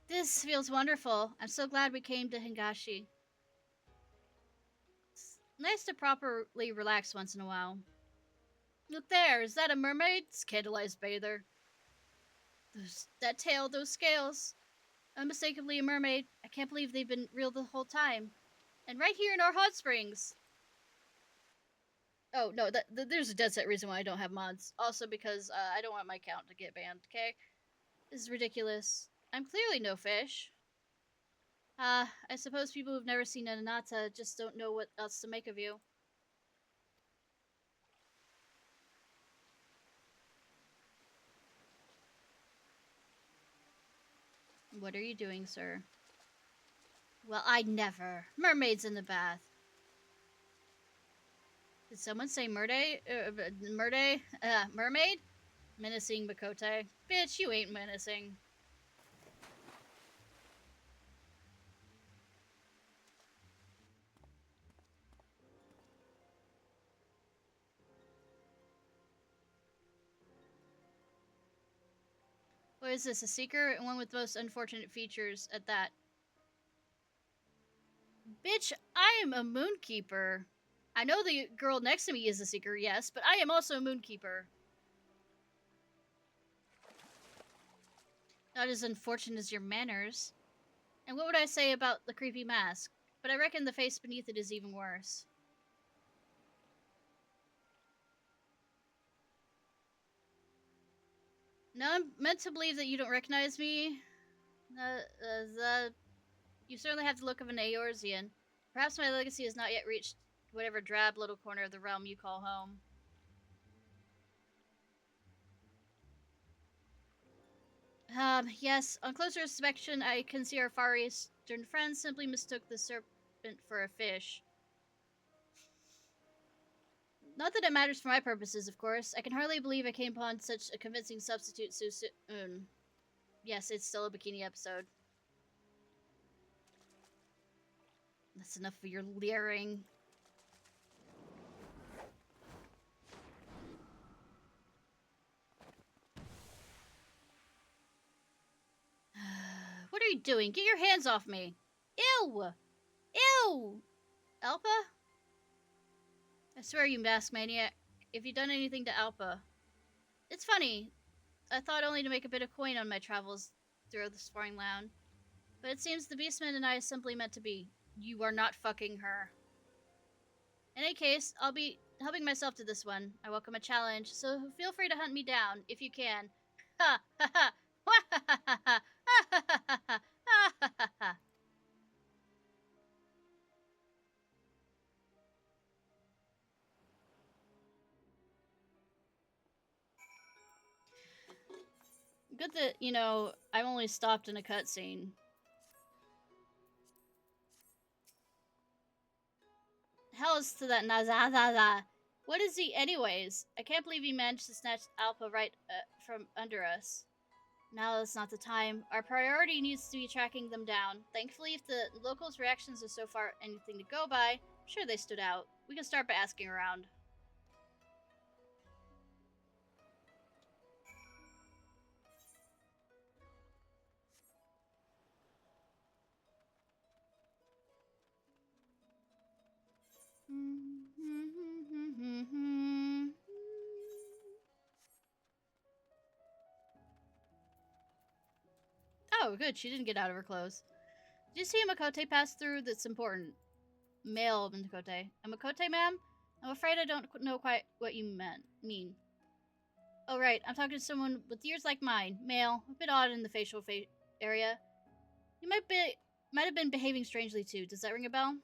Speaker 1: This feels wonderful. I'm so glad we came to Hingashi. It's nice to properly relax once in a while. Look there, is that a mermaid? Scandalized bather. That tail, those scales. Unmistakably a mermaid. I can't believe they've been real the whole time. And right here in our hot springs. Oh, no, there's a dead set reason why I don't have mods. Also because I don't want my account to get banned, okay? This is ridiculous. I'm clearly no fish. I suppose people who've never seen an Anata just don't know what else to make of you. What are you doing, sir? Well, I never. Mermaids in the bath. Did someone say mermaid? Mermaid? Menacing Makote. Bitch, you ain't menacing. What is this, a seeker? And one with the most unfortunate features at that. Bitch, I am a moonkeeper. I know the girl next to me is a seeker, yes, but I am also a moonkeeper. Not as unfortunate as your manners. And what would I say about the creepy mask? But I reckon the face beneath it is even worse. Now I'm meant to believe that you don't recognize me. You certainly have the look of an Eorzean. Perhaps my legacy has not yet reached whatever drab little corner of the realm you call home. Yes, on closer inspection, I can see our Far Eastern friends simply mistook the serpent for a fish. Not that it matters for my purposes, of course. I can hardly believe I came upon such a convincing substitute so soon. Yes, it's still a bikini episode. That's enough of your leering. What are you doing? Get your hands off me! Ew! Ew! Alpa? I swear, you mask maniac. If you've done anything to Alpa. It's funny. I thought only to make a bit of coin on my travels through this foreign land. But it seems the Beastman and I is simply meant to be. You are not fucking her. In any case, I'll be helping myself to this one. I welcome a challenge, so feel free to hunt me down, if you can. Ha ha ha! Ha ha ha ha! Ha ha ha ha! Ha ha ha! Good that, you know, I've only stopped in a cutscene. Hell's to that Nazazaza. What is he anyways? I can't believe he managed to snatch Alpha right from under us. Now is not the time. Our priority needs to be tracking them down. Thankfully, if the locals' reactions are so far anything to go by, I'm sure they stood out. We can start by asking around. Oh, good. She didn't get out of her clothes. Did you see a Makote pass through? That's important. Male Makote. A Makote, ma'am? I'm afraid I don't know quite what you mean. Oh, right. I'm talking to someone with ears like mine. Male. A bit odd in the facial area. You might have been behaving strangely, too. Does that ring a bell?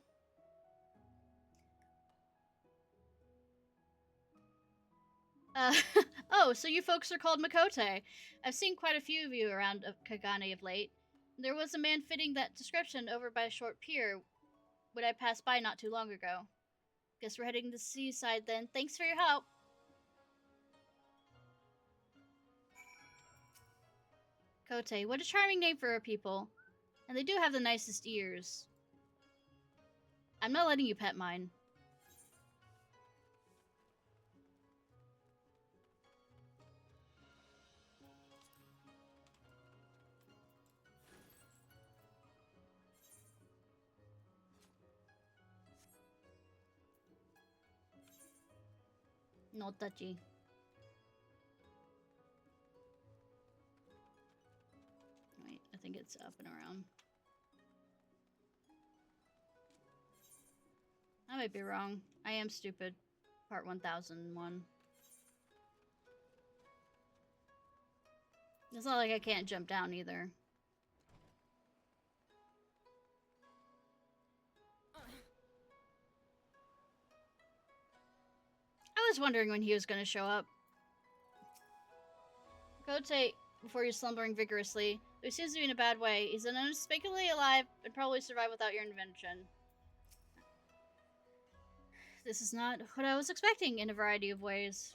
Speaker 1: Oh, so you folks are called Makote. I've seen quite a few of you around Kagane of late. There was a man fitting that description over by a short pier when I passed by not too long ago. Guess we're heading to the seaside then. Thanks for your help. Kote, what a charming name for a people. And they do have the nicest ears. I'm not letting you pet mine. No touchy. Wait, I think it's up and around. I might be wrong. I am stupid. Part 1001. It's not like I can't jump down either. I was wondering when he was going to show up. Kote, before you're slumbering vigorously, but he seems to be in a bad way. He's unspeakably alive and probably survive without your intervention. This is not what I was expecting in a variety of ways.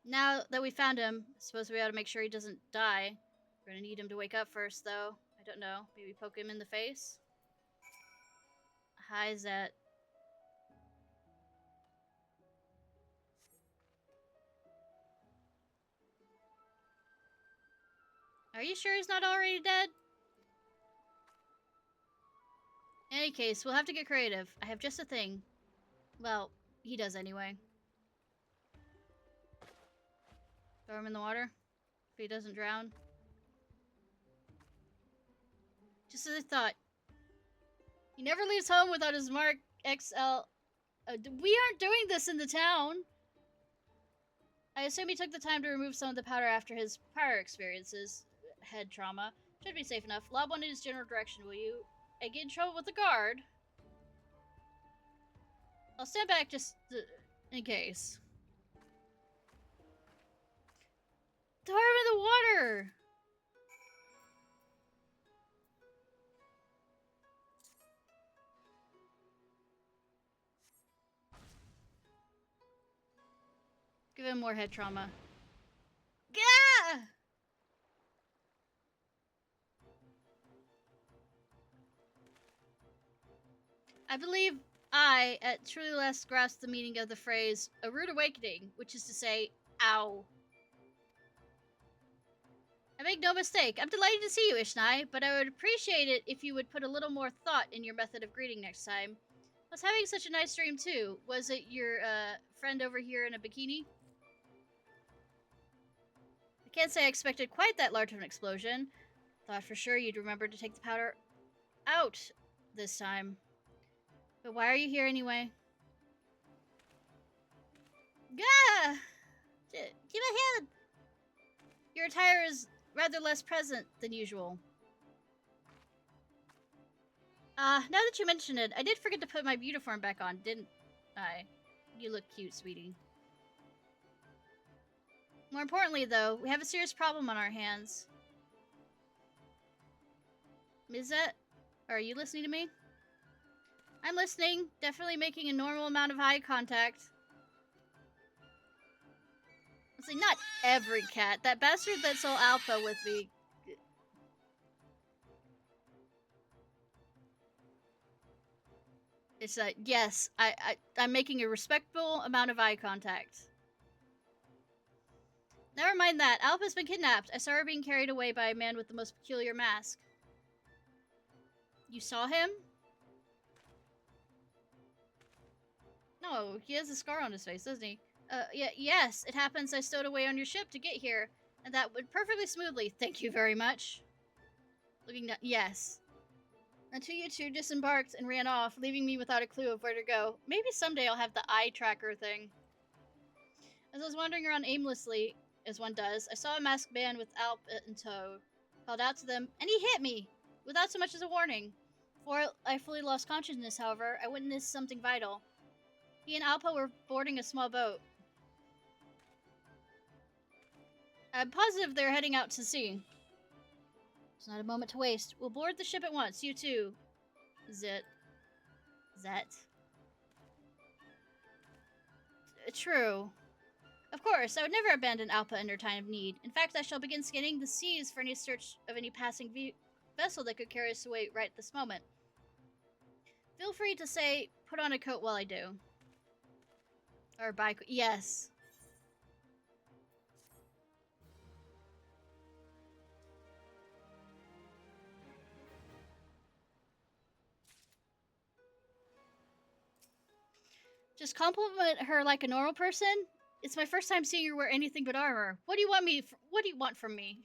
Speaker 1: Now that we found him, I suppose we ought to make sure he doesn't die. We're gonna need him to wake up first, though. I don't know. Maybe poke him in the face? Hi, Zet. Are you sure he's not already dead? In any case, we'll have to get creative. I have just a thing. Well, he does anyway. Throw him in the water? If he doesn't drown? Just as I thought. He never leaves home without his Mark XL. We aren't doing this in the town! I assume he took the time to remove some of the powder after his prior experiences. Head trauma. Should be safe enough. Lob one in his general direction, will you? I get in trouble with the guard. I'll stand back just in case. Throw him in the water! Give him more head trauma. Gah! I believe I, at truly last, grasped the meaning of the phrase, a rude awakening, which is to say, ow. I make no mistake. I'm delighted to see you, Ishnai, but I would appreciate it if you would put a little more thought in your method of greeting next time. I was having such a nice dream, too. Was it your, friend over here in a bikini? I can't say I expected quite that large of an explosion. Thought for sure you'd remember to take the powder out this time. But why are you here anyway? Gah! Give a hand! Your attire is rather less present than usual. Now that you mention it, I did forget to put my uniform back on, didn't I? You look cute, sweetie. More importantly, though, we have a serious problem on our hands. Mizet, are you listening to me? I'm listening, definitely making a normal amount of eye contact. It's like, not every cat. That bastard that saw Alpha with me. It's like, yes, I'm making a respectable amount of eye contact. Never mind that. Alpha's been kidnapped. I saw her being carried away by a man with the most peculiar mask. You saw him? No, he has a scar on his face, doesn't he? Yes, it happens I stowed away on your ship to get here, and that went perfectly smoothly. Thank you very much. Looking down, yes. Until you two disembarked and ran off, leaving me without a clue of where to go. Maybe someday I'll have the eye tracker thing. As I was wandering around aimlessly, as one does, I saw a masked man with Alp in tow. Called out to them, and he hit me, without so much as a warning. Before I fully lost consciousness, however, I witnessed something vital. He and Alpa were boarding a small boat. I'm positive they're heading out to sea. There's not a moment to waste. We'll board the ship at once. You too. Zet. True. Of course, I would never abandon Alpa in her time of need. In fact, I shall begin scanning the seas for any search of any passing vessel that could carry us away right this moment. Feel free to say, put on a coat while I do. Or buy, yes. Just compliment her like a normal person? It's my first time seeing her wear anything but armor. What do you want from me?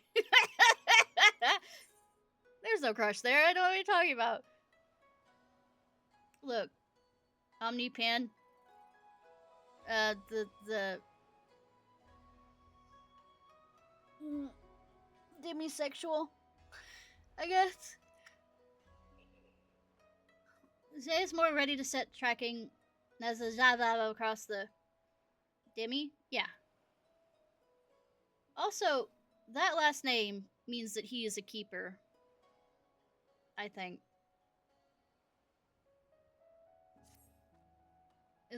Speaker 1: There's no crush there. I don't know what you're talking about. Look. Omnipan. Demisexual, I guess. Zay is more ready to set tracking as a Java across the Demi? Yeah. Also, that last name means that he is a keeper. I think.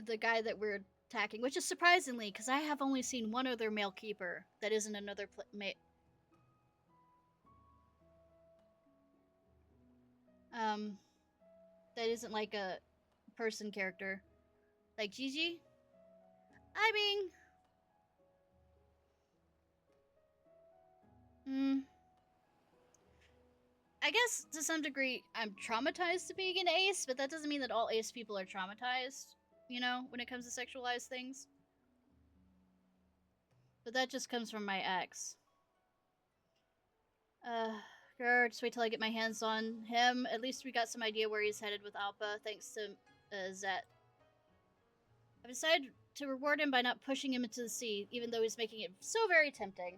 Speaker 1: The guy that we're attacking, which is surprisingly, because I have only seen one other male keeper that isn't another that isn't like a person character. Like Gigi? I mean... I guess to some degree I'm traumatized to being an ace, but that doesn't mean that all ace people are traumatized, you know, when it comes to sexualized things. But that just comes from my ex. Just wait till I get my hands on him. At least we got some idea where he's headed with Alpha, thanks to Zet. I've decided to reward him by not pushing him into the sea, even though he's making it so very tempting.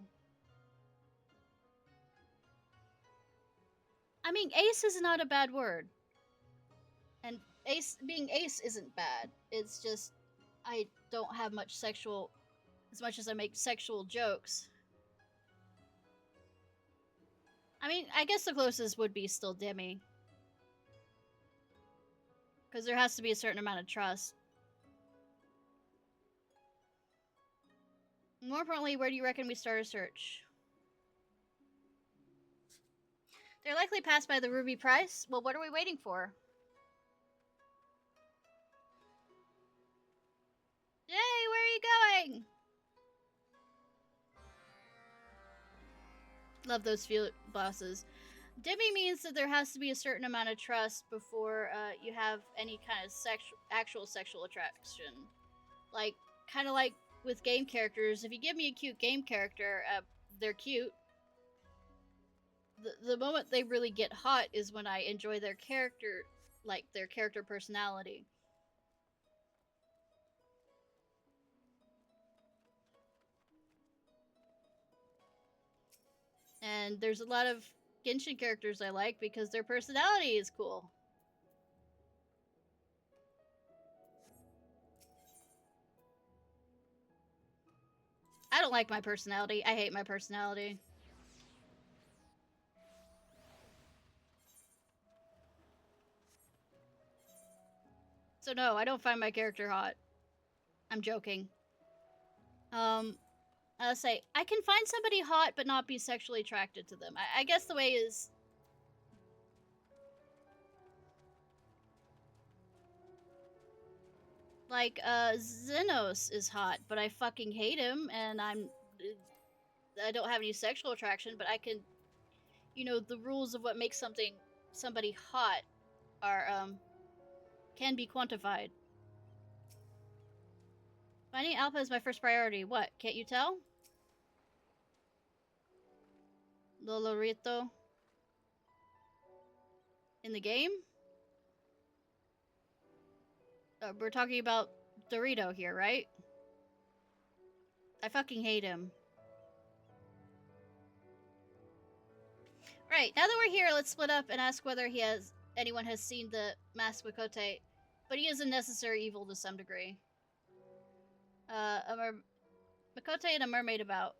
Speaker 1: I mean, ace is not a bad word. And being ace isn't bad. It's just, I don't have much sexual, as much as I make sexual jokes. I mean, I guess the closest would be still Demi. Because there has to be a certain amount of trust. More importantly, where do you reckon we start a search? They're likely passed by the Ruby Price. Well, what are we waiting for? Yay, where are you going? Love those field bosses. Demi means that there has to be a certain amount of trust before you have any kind of actual sexual attraction. Like, kind of like with game characters, if you give me a cute game character, they're cute. The moment they really get hot is when I enjoy their character, like their character personality. And there's a lot of Genshin characters I like because their personality is cool. I don't like my personality. I hate my personality. So no, I don't find my character hot. I'm joking. I'll say, I can find somebody hot but not be sexually attracted to them. I guess the way is... Like, Xenos is hot, but I fucking hate him, and I don't have any sexual attraction, but I can... You know, the rules of what makes somebody hot are, can be quantified. Finding Alpha is my first priority. What, can't you tell? Lolorito. In the game? We're talking about Dorito here, right? I fucking hate him. Right, now that we're here, let's split up and ask whether anyone has seen the masked Makote. But he is a necessary evil to some degree. Makote and a mermaid about.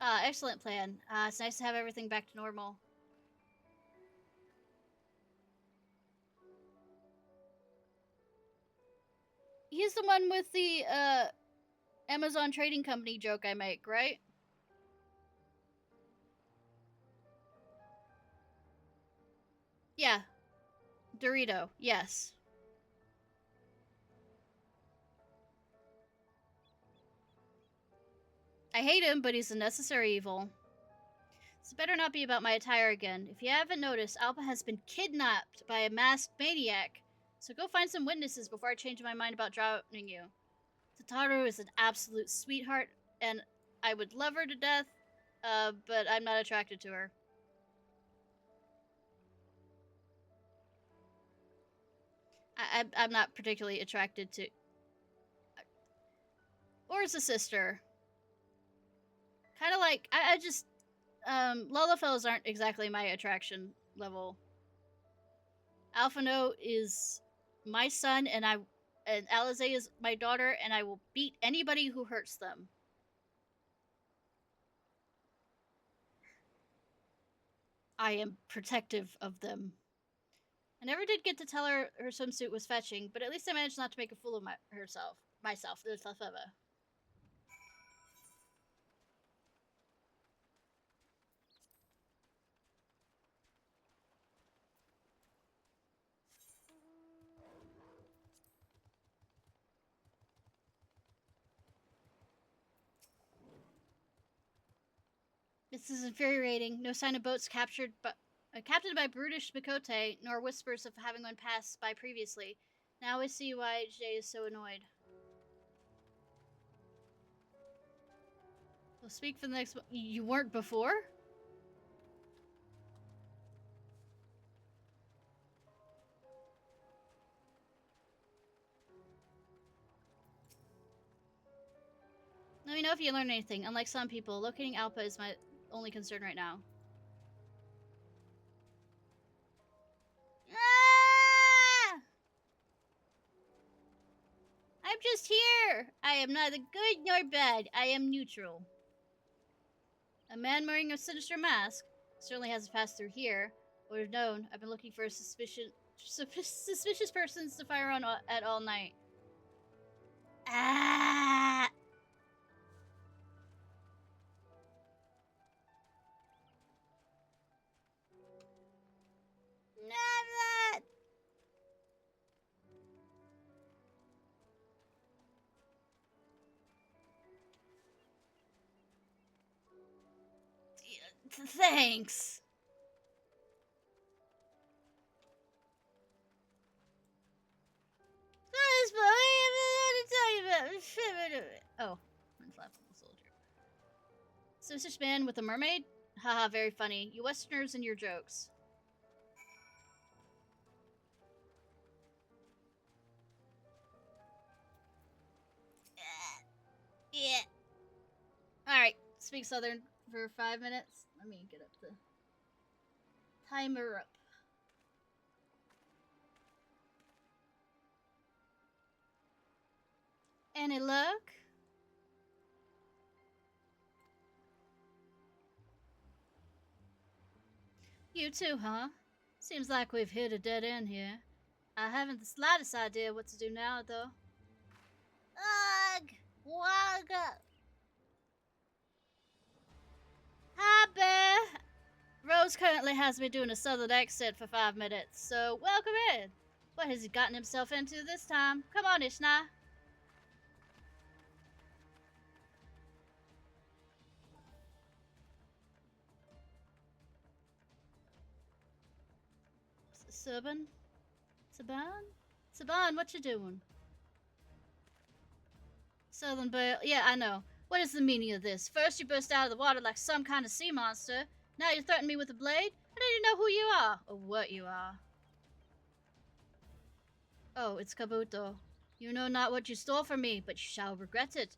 Speaker 1: Excellent plan. It's nice to have everything back to normal. He's the one with the, Amazon Trading Company joke I make, right? Yeah. Dorito, yes. I hate him, but he's a necessary evil. This better not be about my attire again. If you haven't noticed, Alpha has been kidnapped by a masked maniac. So go find some witnesses before I change my mind about drowning you. Tataru is an absolute sweetheart, and I would love her to death, but I'm not attracted to her. I'm not particularly attracted to... Or as a sister. Kind of like, I just... Lullafellas aren't exactly my attraction level. Alphano is my son, and Alize is my daughter, and I will beat anybody who hurts them. I am protective of them. I never did get to tell her her swimsuit was fetching, but at least I managed not to make a fool of myself. This is infuriating. No sign of boats captured Captained by brutish Mikote, nor whispers of having one passed by previously. Now I see why Jay is so annoyed. We'll speak for the next one. You weren't before? Let me know if you learn anything. Unlike some people, locating Alpha is my only concern right now. Ah! I'm just here! I am neither good nor bad. I am neutral. A man wearing a sinister mask certainly hasn't passed through here. Would have known. I've been looking for suspicious persons to fire on at all night. Ah! Not that. Thanks. Oh, unflappable soldier. Suspicious man with a mermaid? Haha, very funny. You Westerners and your jokes. Yeah. Alright, speak Southern for 5 minutes. Let me get up the timer up. Any luck? You too, huh? Seems like we've hit a dead end here. I haven't the slightest idea what to do now, though. Ugh! Wagga! Hi, Bear! Rose currently has me doing a southern accent for 5 minutes, so welcome in. What has he gotten himself into this time? Come on, Ishnai. Saban? Saban, what you doing? Southern Belle. Yeah, I know. What is the meaning of this? First you burst out of the water like some kind of sea monster. Now you threaten me with a blade? I don't even know who you are, or what you are. Oh, it's Kabuto. You know not what you stole from me, but you shall regret it.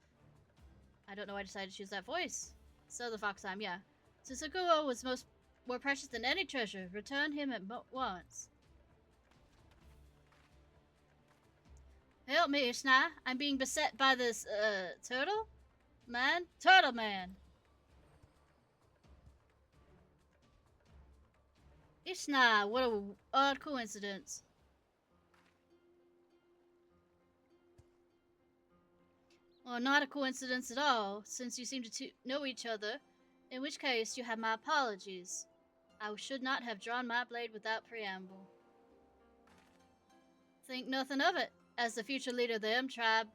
Speaker 1: I don't know why I decided to choose that voice. Southern Fox time, yeah. Susakuo was more precious than any treasure. Return him at once. Help me, Ishnai. I'm being beset by this, turtle? Man? Turtle man. Ishnai, what a odd coincidence. Well, not a coincidence at all, since you seem to know each other, in which case you have my apologies. I should not have drawn my blade without preamble. Think nothing of it. As the future leader of the M tribe,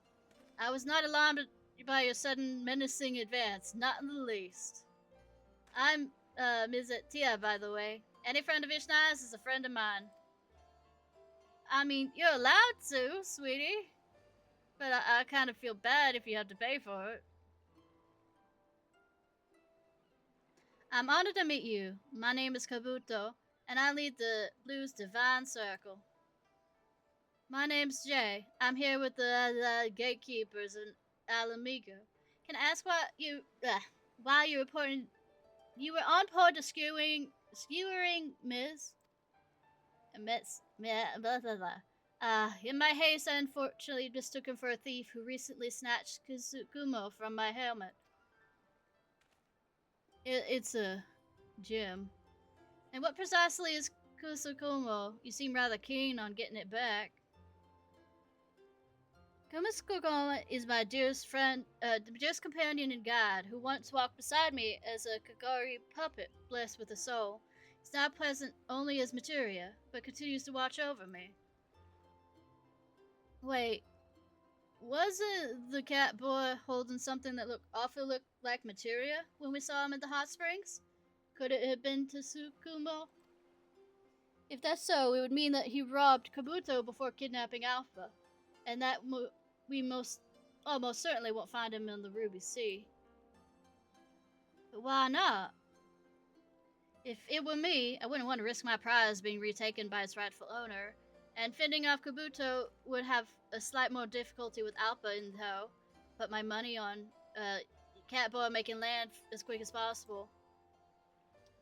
Speaker 1: I was not alarmed by your sudden menacing advance, not in the least. I'm, Ms. Tia, by the way. Any friend of Ishnai's is a friend of mine. I mean, you're allowed to, sweetie. But I kind of feel bad if you have to pay for it. I'm honored to meet you. My name is Kabuto, and I lead the Blues Divine Circle. My name's Jay. I'm here with the gatekeepers in Alamigo. Can I ask why you reporting? You were on point to skewering Ms. Blah, blah, blah. In my haste, I unfortunately mistook him for a thief who recently snatched Kusukumo from my helmet. It's a gem. And what precisely is Kusukumo? You seem rather keen on getting it back. Kusukumo is my dearest friend, dearest companion and guide, who once walked beside me as a Kagari puppet blessed with a soul. He's now present only as materia, but continues to watch over me. Wait, wasn't the cat boy holding something that looked like materia when we saw him at the hot springs? Could it have been Tsukumo? If that's so, it would mean that he robbed Kabuto before kidnapping Alpha, and that we almost certainly won't find him in the Ruby Sea. But why not? If it were me, I wouldn't want to risk my prize being retaken by its rightful owner, and fending off Kabuto would have a slight more difficulty with Alpha in tow. Put my money on Catboy making land as quick as possible.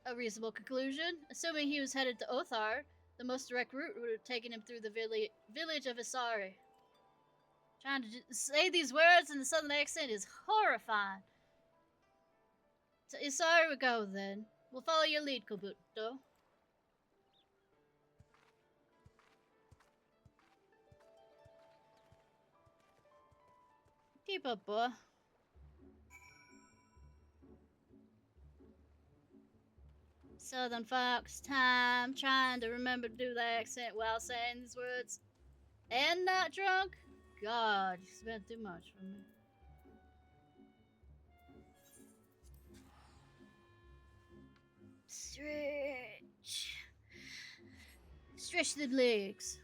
Speaker 1: A reasonable conclusion. Assuming he was headed to Othar, the most direct route would have taken him through the village of Isari. Trying to say these words in the southern accent is horrifying. To Isari we go then. We'll follow your lead, Kabuto. Keep up, boy. Southern Fox time, trying to remember to do the accent while saying these words. And not drunk? God, you spent too much for me. Stretch. Stretch the legs.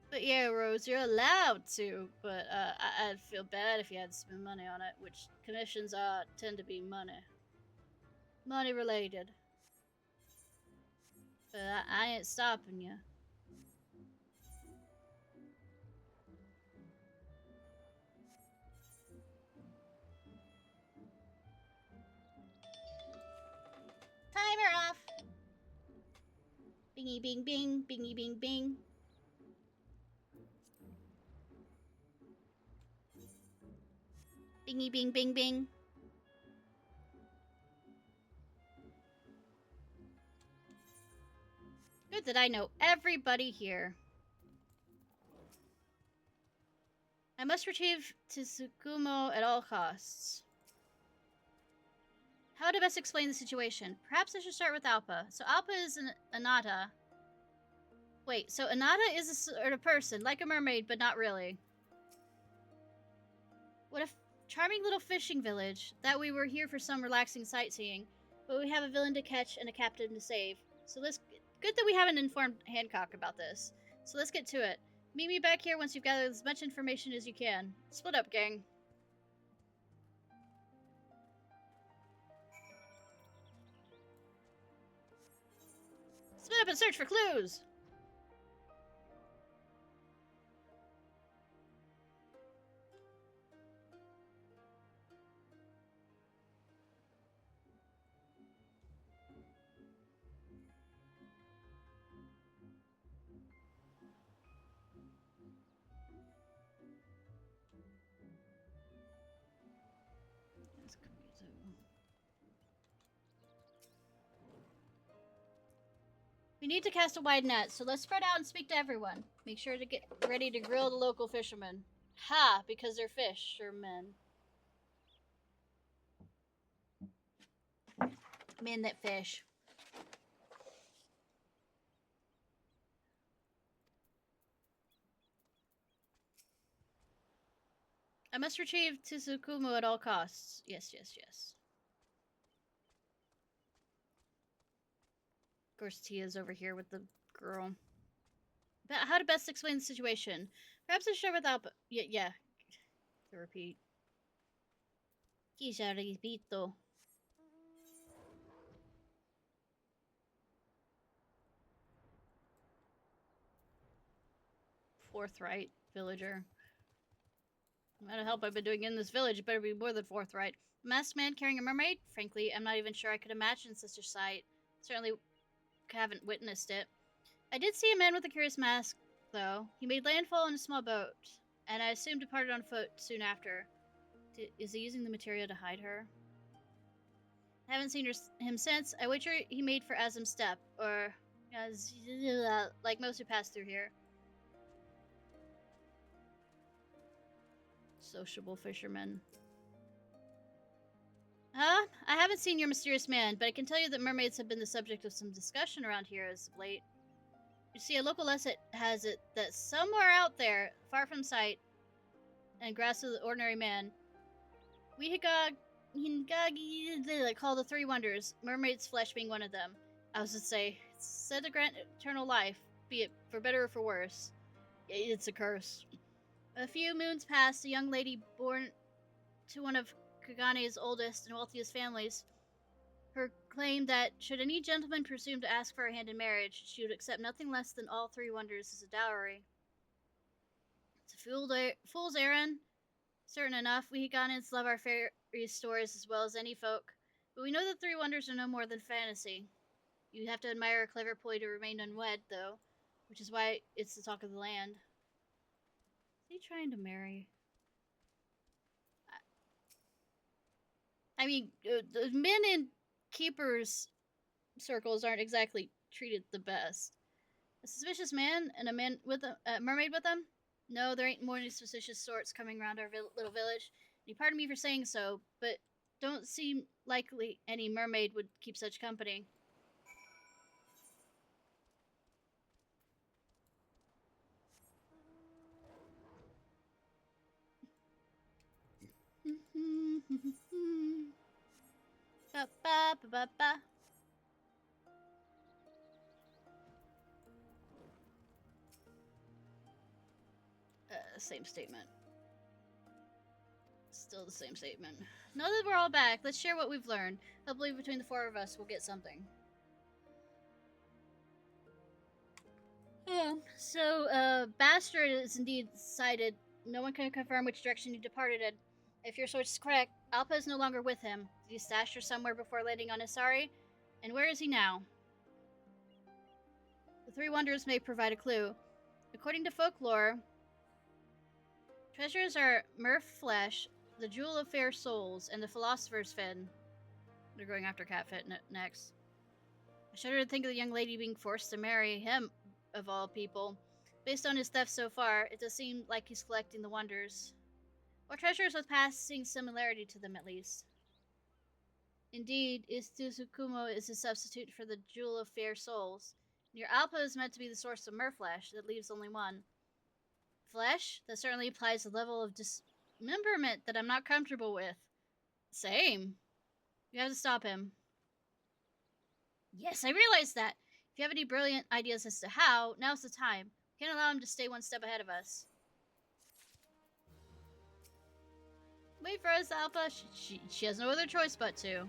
Speaker 1: But yeah, Rose, you're allowed to, but I'd feel bad if you had to spend money on it, which commissions tend to be money related. But I ain't stopping you. Timer off. Bingy bing bing, bingy bing bing. Bingy bing bing bing. Good that I know everybody here. I must retrieve Tsukumo at all costs. How to best explain the situation? Perhaps I should start with Alpa. So Alpa is an Anata. Wait, so Anata is a sort of person, like a mermaid, but not really. What a charming little fishing village. That we were here for some relaxing sightseeing, but we have a villain to catch and a captain to save. So let's... Good that we haven't informed Hancock about this. So let's get to it. Meet me back here once you've gathered as much information as you can. Split up, gang. Split up and search for clues! We need to cast a wide net, so let's spread out and speak to everyone. Make sure to get ready to grill the local fishermen. Ha! Because they're fishermen. Men that fish. I must retrieve Tsukumo at all costs. Yes, yes, yes. Of course, Tia's over here with the girl. But how to best explain the situation? Perhaps I share without... Yeah. To repeat. Quizá repito. Forthright villager. No matter help I've been doing in this village, it better be more than forthright. A masked man carrying a mermaid? Frankly, I'm not even sure I could imagine such a sight. Certainly haven't witnessed it. I did see a man with a curious mask, though. He made landfall in a small boat, and I assume departed on foot soon after. Is he using the materia to hide her? I haven't seen him since. I wager he made for Azim's Step, or like most who pass through here. Sociable fisherman. Huh? I haven't seen your mysterious man, but I can tell you that mermaids have been the subject of some discussion around here as of late. You see, a local legend has it that somewhere out there, far from sight and grasp of the ordinary man, We Hingagi call the three wonders, mermaid's flesh being one of them. I was to say, it's said to grant eternal life, be it for better or for worse. It's a curse. A few moons passed, a young lady born to one of Kagane's oldest and wealthiest families. Her claimed that should any gentleman presume to ask for her hand in marriage, she would accept nothing less than all three wonders as a dowry. It's a fool's errand. Certain enough, we Higanans love our fairy stories as well as any folk, but we know that three wonders are no more than fantasy. You have to admire a clever ploy to remain unwed, though, which is why it's the talk of the land. Is he trying to marry? I mean, the men in keepers' circles aren't exactly treated the best. A suspicious man and a man with a mermaid with him? No, there ain't more any suspicious sorts coming around our little village. And pardon me for saying so, but don't seem likely any mermaid would keep such company. Ba ba ba ba ba. Same statement. Still the same statement. Now that we're all back, let's share what we've learned. Hopefully between the four of us, we'll get something. Bastard is indeed sighted. No one can confirm which direction he departed in. If your source is correct, Alpa is no longer with him. Did he stash her somewhere before landing on Isari? And where is he now? The three wonders may provide a clue. According to folklore, treasures are Murph flesh, the jewel of fair souls, and the philosopher's fin. They're going after Catfit next. I shudder to think of the young lady being forced to marry him, of all people. Based on his theft so far, it does seem like he's collecting the wonders. Or treasures with passing similarity to them, at least. Indeed, Istuzukumo is a substitute for the Jewel of Fair Souls. Your Alpa is meant to be the source of merflesh, that leaves only one. Flesh? That certainly implies a level of dismemberment that I'm not comfortable with. Same. You have to stop him. Yes, I realize that. If you have any brilliant ideas as to how, now's the time. We can't allow him to stay one step ahead of us. Wait for us, Alpha. She has no other choice but to.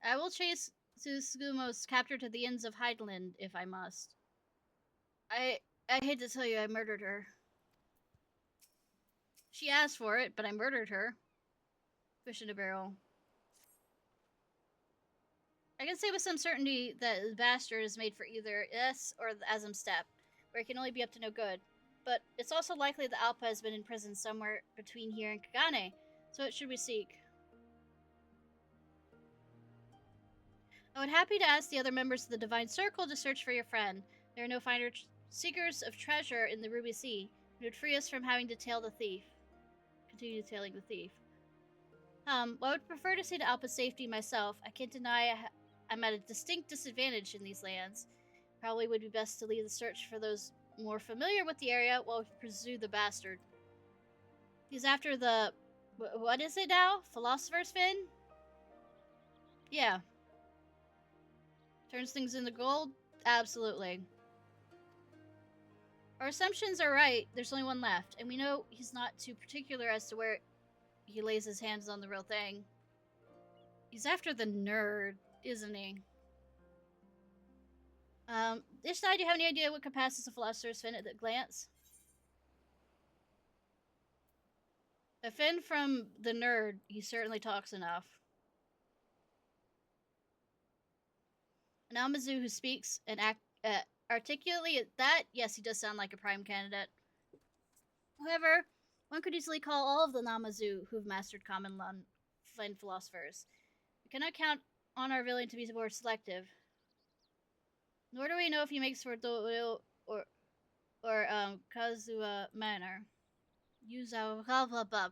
Speaker 1: I will chase Susugumo's capture to the ends of Heideland if I must. I hate to tell you I murdered her. She asked for it, but I murdered her. Fish in a barrel. I can say with some certainty that the bastard is made for either us or the Asm Steppe, where it can only be up to no good. But it's also likely that Alpa has been in prison somewhere between here and Kagane, so what should we seek? I would happy to ask the other members of the Divine Circle to search for your friend. There are no finer seekers of treasure in the Ruby Sea. It would free us from having to tail the thief. Continue tailing the thief. I would prefer to see to Alpa's safety myself. I can't deny I'm at a distinct disadvantage in these lands. Probably would be best to leave the search for those more familiar with the area while we pursue the bastard. He's after the... what is it now? Philosopher's Fin? Yeah. Turns things into gold? Absolutely. Our assumptions are right. There's only one left, and we know he's not too particular as to where he lays his hands on the real thing. He's after the nerd, isn't he? Ishnai, do you have any idea what could pass as a philosopher's fin at a glance? A fin from the nerd, he certainly talks enough. An Amazu who speaks and articulately at that, yes, he does sound like a prime candidate. However, one could easily call all of the Namazu who've mastered common fin philosophers. We cannot count on our villain to be more selective. Nor do we know if he makes for Doyo or Kazuha Manor. Yuzao blah blah blah.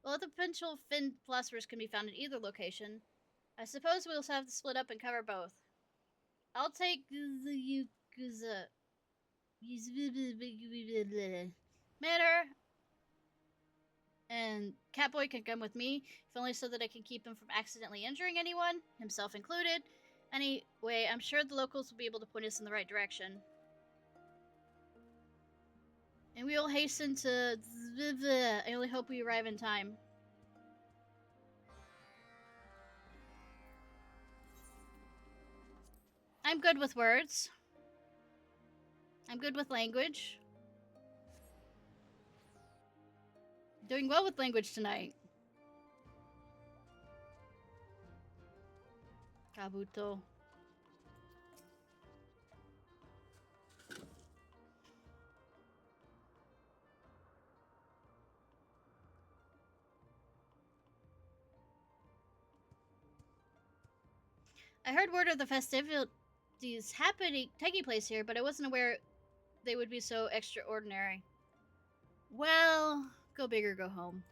Speaker 1: Well, the potential fin philosophers can be found in either location. I suppose we'll have to split up and cover both. I'll take the Yukuza Manor. And Catboy can come with me, if only so that I can keep him from accidentally injuring anyone, himself included. Anyway, I'm sure the locals will be able to point us in the right direction. And we will hasten to... I only hope we arrive in time. I'm good with words. I'm good with language. Doing well with language tonight. Kabuto. I heard word of the festivities taking place here, but I wasn't aware they would be so extraordinary. Well, go big or go home.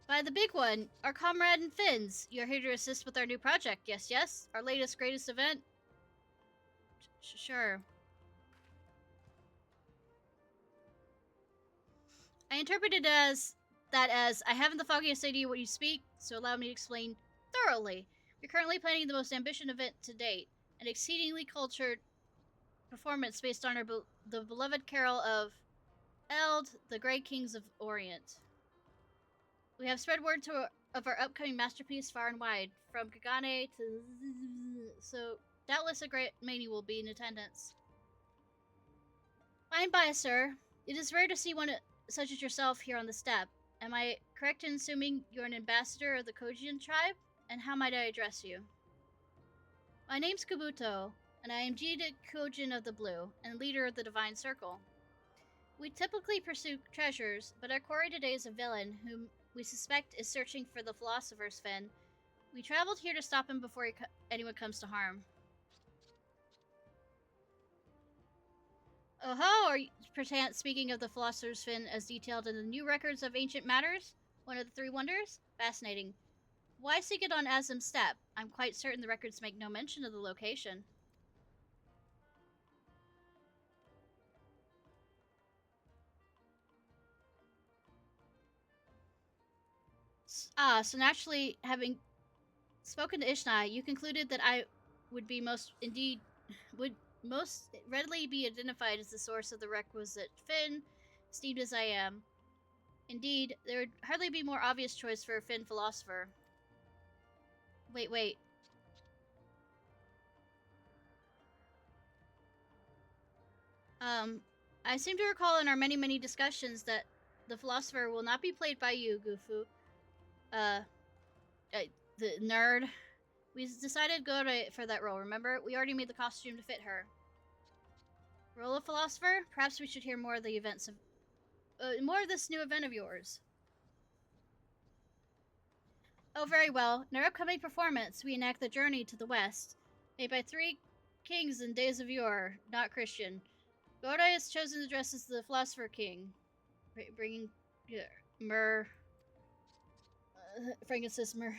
Speaker 1: By the big one, our comrade and Finns. You're here to assist with our new project, yes, yes? Our latest, greatest event? Sure. I interpreted that as, I haven't the foggiest idea what you speak, so allow me to explain thoroughly. We're currently planning the most ambitious event to date, an exceedingly cultured performance based on the beloved carol of Eld, the Great Kings of Orient. We have spread word of our upcoming masterpiece far and wide, from Kagane to... So, doubtless a great many will be in attendance. Fine by, sir. It is rare to see one such as yourself here on the steppe. Am I correct in assuming you're an ambassador of the Kojian tribe? And how might I address you? My name's Kabuto, and I am Jida Kojin of the Blue, and leader of the Divine Circle. We typically pursue treasures, but our quarry today is a villain whom we suspect is searching for the Philosopher's Fin. We traveled here to stop him before anyone comes to harm. Oh-ho! Are you perchance speaking of the Philosopher's Fin as detailed in the new records of ancient matters? One of the three wonders? Fascinating. Why seek it on Azim's steppe? I'm quite certain the records make no mention of the location. So naturally, having spoken to Ishnai, you concluded that I would most readily be identified as the source of the requisite Fin, esteemed as I am. Indeed, there would hardly be more obvious choice for a Fin philosopher. Wait. I seem to recall in our many discussions that the philosopher will not be played by you, Gufu. The nerd. We decided to go for that role, remember? We already made the costume to fit her. Role of philosopher? Perhaps we should hear more of the events of... more of this new event of yours. Oh, very well. In our upcoming performance, we enact the journey to the west, made by three kings in days of yore, not Christian. Godai is chosen to dress as the philosopher king, bringing myrrh, frankincense, myrrh.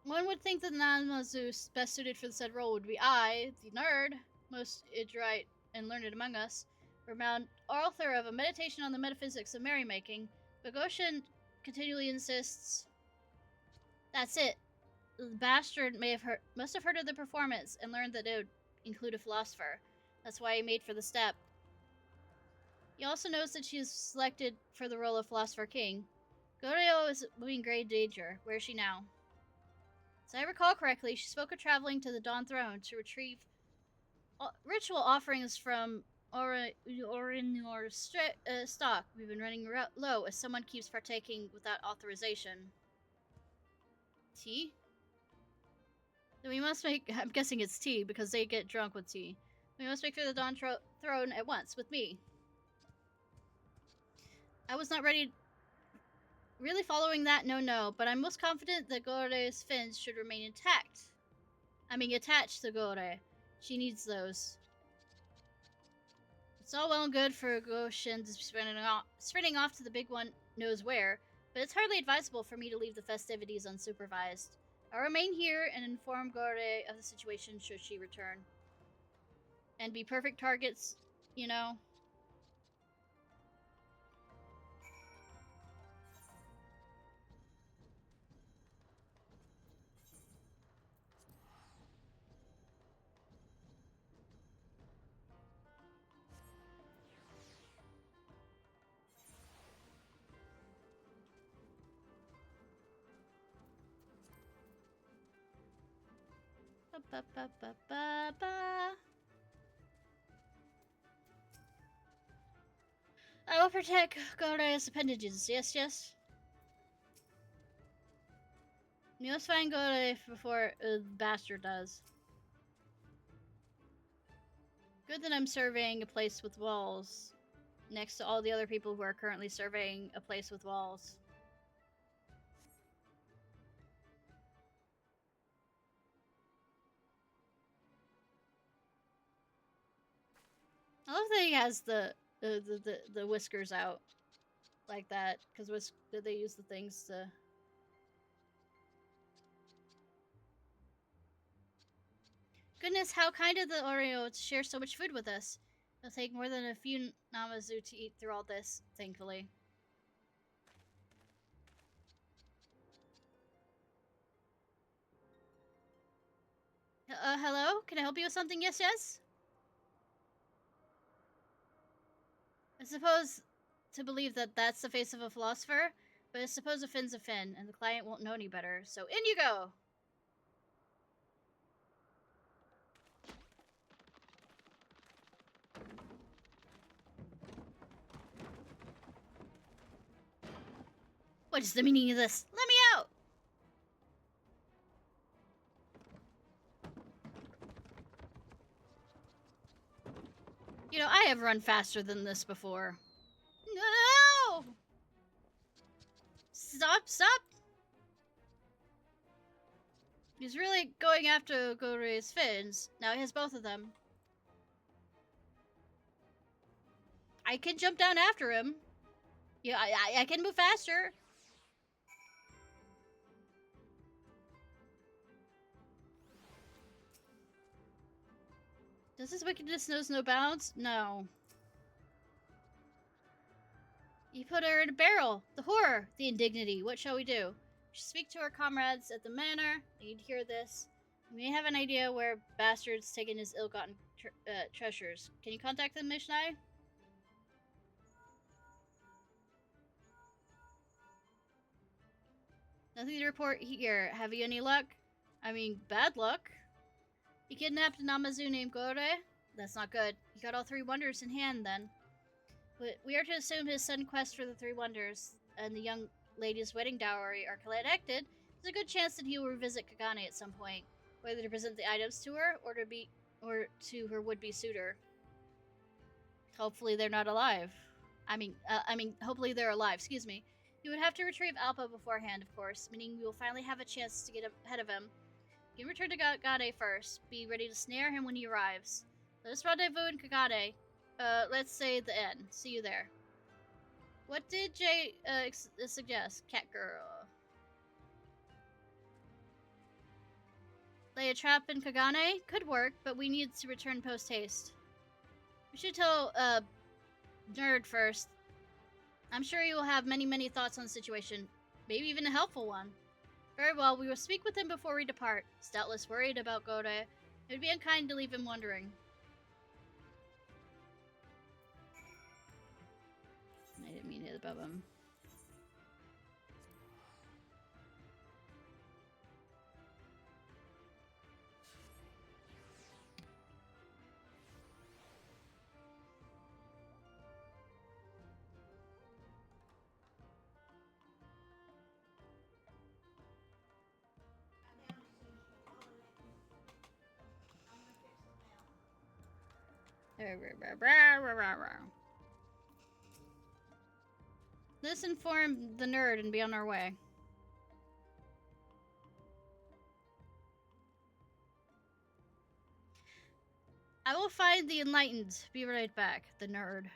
Speaker 1: One would think that the non-Zeus best suited for the said role would be I, the nerd, most adroit and learned among us, renowned author of a meditation on the metaphysics of merrymaking, but Goshen continually insists. That's it. The bastard must have heard of the performance and learned that it would include a philosopher. That's why he made for the step. He also knows that she is selected for the role of Philosopher King. Goryo is in grave danger. Where is she now? As I recall correctly, she spoke of traveling to the Dawn Throne to retrieve ritual offerings from Orinor's stock. We've been running low as someone keeps partaking without authorization. Tea? Then we must make... I'm guessing it's tea, because they get drunk with tea. We must make for the Dawn Throne at once, with me. I was not ready... Really following that? No. But I'm most confident that Gore's fins should remain intact. I mean, attached to Gore. She needs those. It's all well and good for Goshen to be sprinting off to the big one knows where, but it's hardly advisable for me to leave the festivities unsupervised. I'll remain here and inform Gore of the situation should she return. and be perfect targets, you know? Ba, ba, ba, ba, ba. I will protect Gore's appendages. Yes, yes. You must find Gore before the bastard does. Good that I'm surveying a place with walls, next to all the other people who are currently surveying a place with walls. I love that he has the whiskers out like that, because they use the things to. Goodness, how kind of the Oreo to share so much food with us. It'll take more than a few Namazu to eat through all this, thankfully. Hello? Can I help you with something? Yes, yes? I suppose to believe that that's the face of a philosopher, but I suppose a Finn's a Finn, and the client won't know any better, so in you go! What is the meaning of this? Let me out! You know, I have run faster than this before. No! Stop, stop! He's really going after Gore's fins. Now he has both of them. I can jump down after him. Yeah, I can move faster. Does this wickedness knows no bounds? No. You put her in a barrel. The horror, the indignity. What shall we do? We should speak to our comrades at the manor. They need to hear this. We may have an idea where bastard's taken his ill-gotten treasures. Can you contact them, Ishnai? Nothing to report here. Have you any luck? I mean, bad luck. He kidnapped a Namazu named Gore? That's not good. He got all three wonders in hand, then. But we are to assume his sudden quest for the three wonders and the young lady's wedding dowry are connected. There's a good chance that he will revisit Kagane at some point, whether to present the items to her or to her would-be suitor. Hopefully they're not alive. I mean, hopefully they're alive. Excuse me. You would have to retrieve Alpa beforehand, of course, meaning we will finally have a chance to get ahead of him. You can return to Kagane first. Be ready to snare him when he arrives. Let us rendezvous in Kagane. Let's say the end. See you there. What did Jay suggest? Cat girl. Lay a trap in Kagane? Could work, but we need to return post-haste. We should tell, Nerd first. I'm sure he will have many thoughts on the situation. Maybe even a helpful one. Very well, we will speak with him before we depart. He's doubtless worried about Gore. It would be unkind to leave him wondering. I didn't mean it above him. Let's inform the nerd and be on our way. I will find the enlightened. Be right back. The nerd.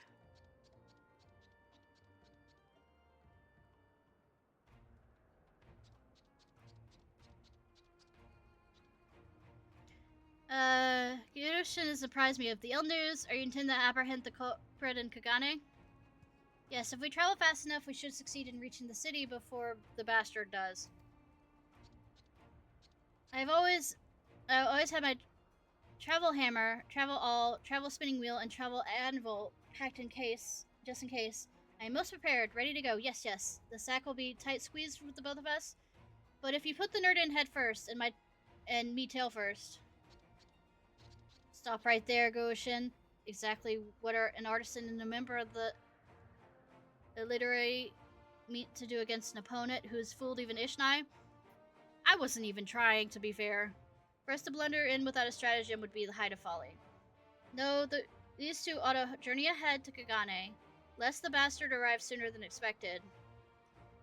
Speaker 1: Gyurushin has surprised me with the ill news. Are you intending to apprehend the culprit in Kagane? Yes, if we travel fast enough, we should succeed in reaching the city before the bastard does. I always had my travel hammer, travel awl, travel spinning wheel, and travel anvil packed in case, just in case. I am most prepared, ready to go. Yes, yes. The sack will be tight squeezed with the both of us. But if you put the nerd in head first and me tail first. Stop right there, Goshin. Exactly what an artisan and a member of the literary meet to do against an opponent who's fooled even Ishnai? I wasn't even trying, to be fair. For us to blunder in without a stratagem would be the height of folly. No, these two ought to journey ahead to Kagane, lest the bastard arrive sooner than expected.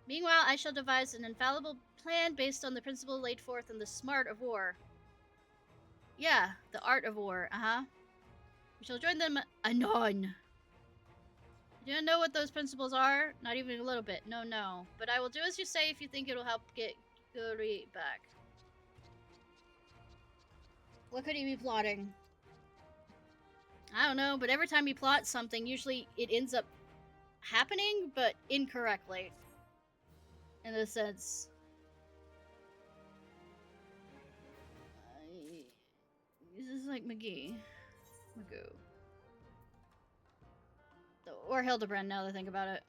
Speaker 1: Meanwhile, I shall devise an infallible plan based on the principle laid forth in the Smart of War. Yeah, the Art of War, We shall join them anon. You don't know what those principles are? Not even a little bit. No, no. But I will do as you say if you think it'll help get Guri back. What could he be plotting? I don't know, but every time he plots something, usually it ends up happening, but incorrectly. In a sense. This is like Magoo. Or Hildebrand, now that I think about it.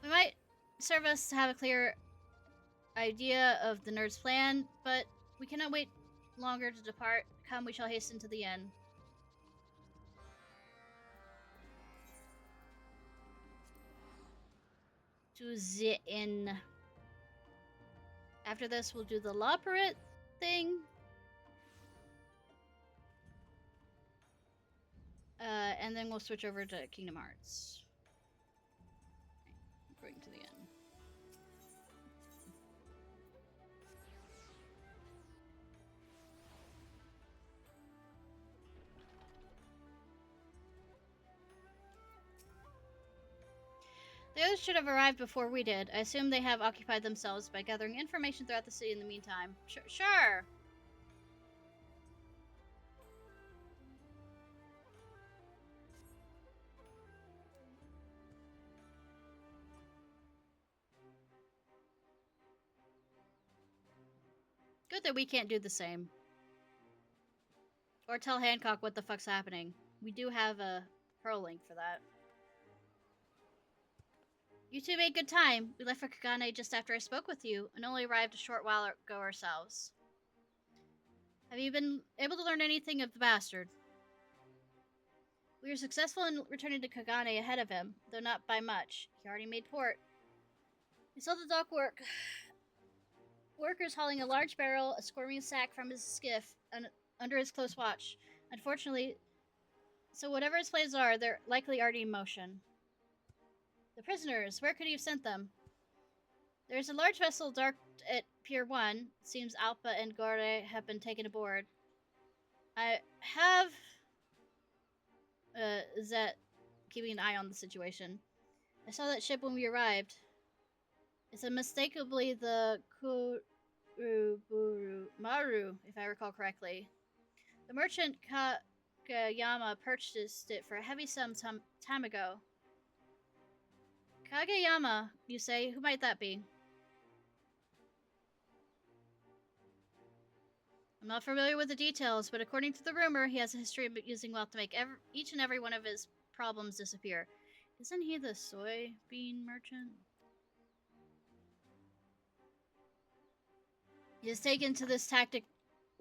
Speaker 1: We might serve us to have a clear idea of the nerd's plan, but we cannot wait longer to depart. Come, we shall hasten to the inn. To the inn. After this, we'll do the law parrot thing. And then we'll switch over to Kingdom Hearts. Going to the end. The others should have arrived before we did. I assume they have occupied themselves by gathering information throughout the city in the meantime. Sure. Good that we can't do the same. Or tell Hancock what the fuck's happening. We do have a Pearl link for that. You two made good time. We left for Kagane just after I spoke with you, and only arrived a short while ago ourselves. Have you been able to learn anything of the bastard? We were successful in returning to Kagane ahead of him, though not by much. He already made port. We saw the dock workers hauling a large barrel, a squirming sack from his skiff, under his close watch. Unfortunately, so whatever his plans are, they're likely already in motion. The prisoners, where could he have sent them? There's a large vessel docked at Pier 1. It seems Alpa and Gore have been taken aboard. I have Zet keeping an eye on the situation. I saw that ship when we arrived. It's unmistakably the Kuruburu Maru, if I recall correctly. The merchant Kageyama purchased it for a heavy sum time ago. Kageyama, you say? Who might that be? I'm not familiar with the details, but according to the rumor, he has a history of using wealth to make each and every one of his problems disappear. Isn't he the soybean merchant? He has taken to this tactic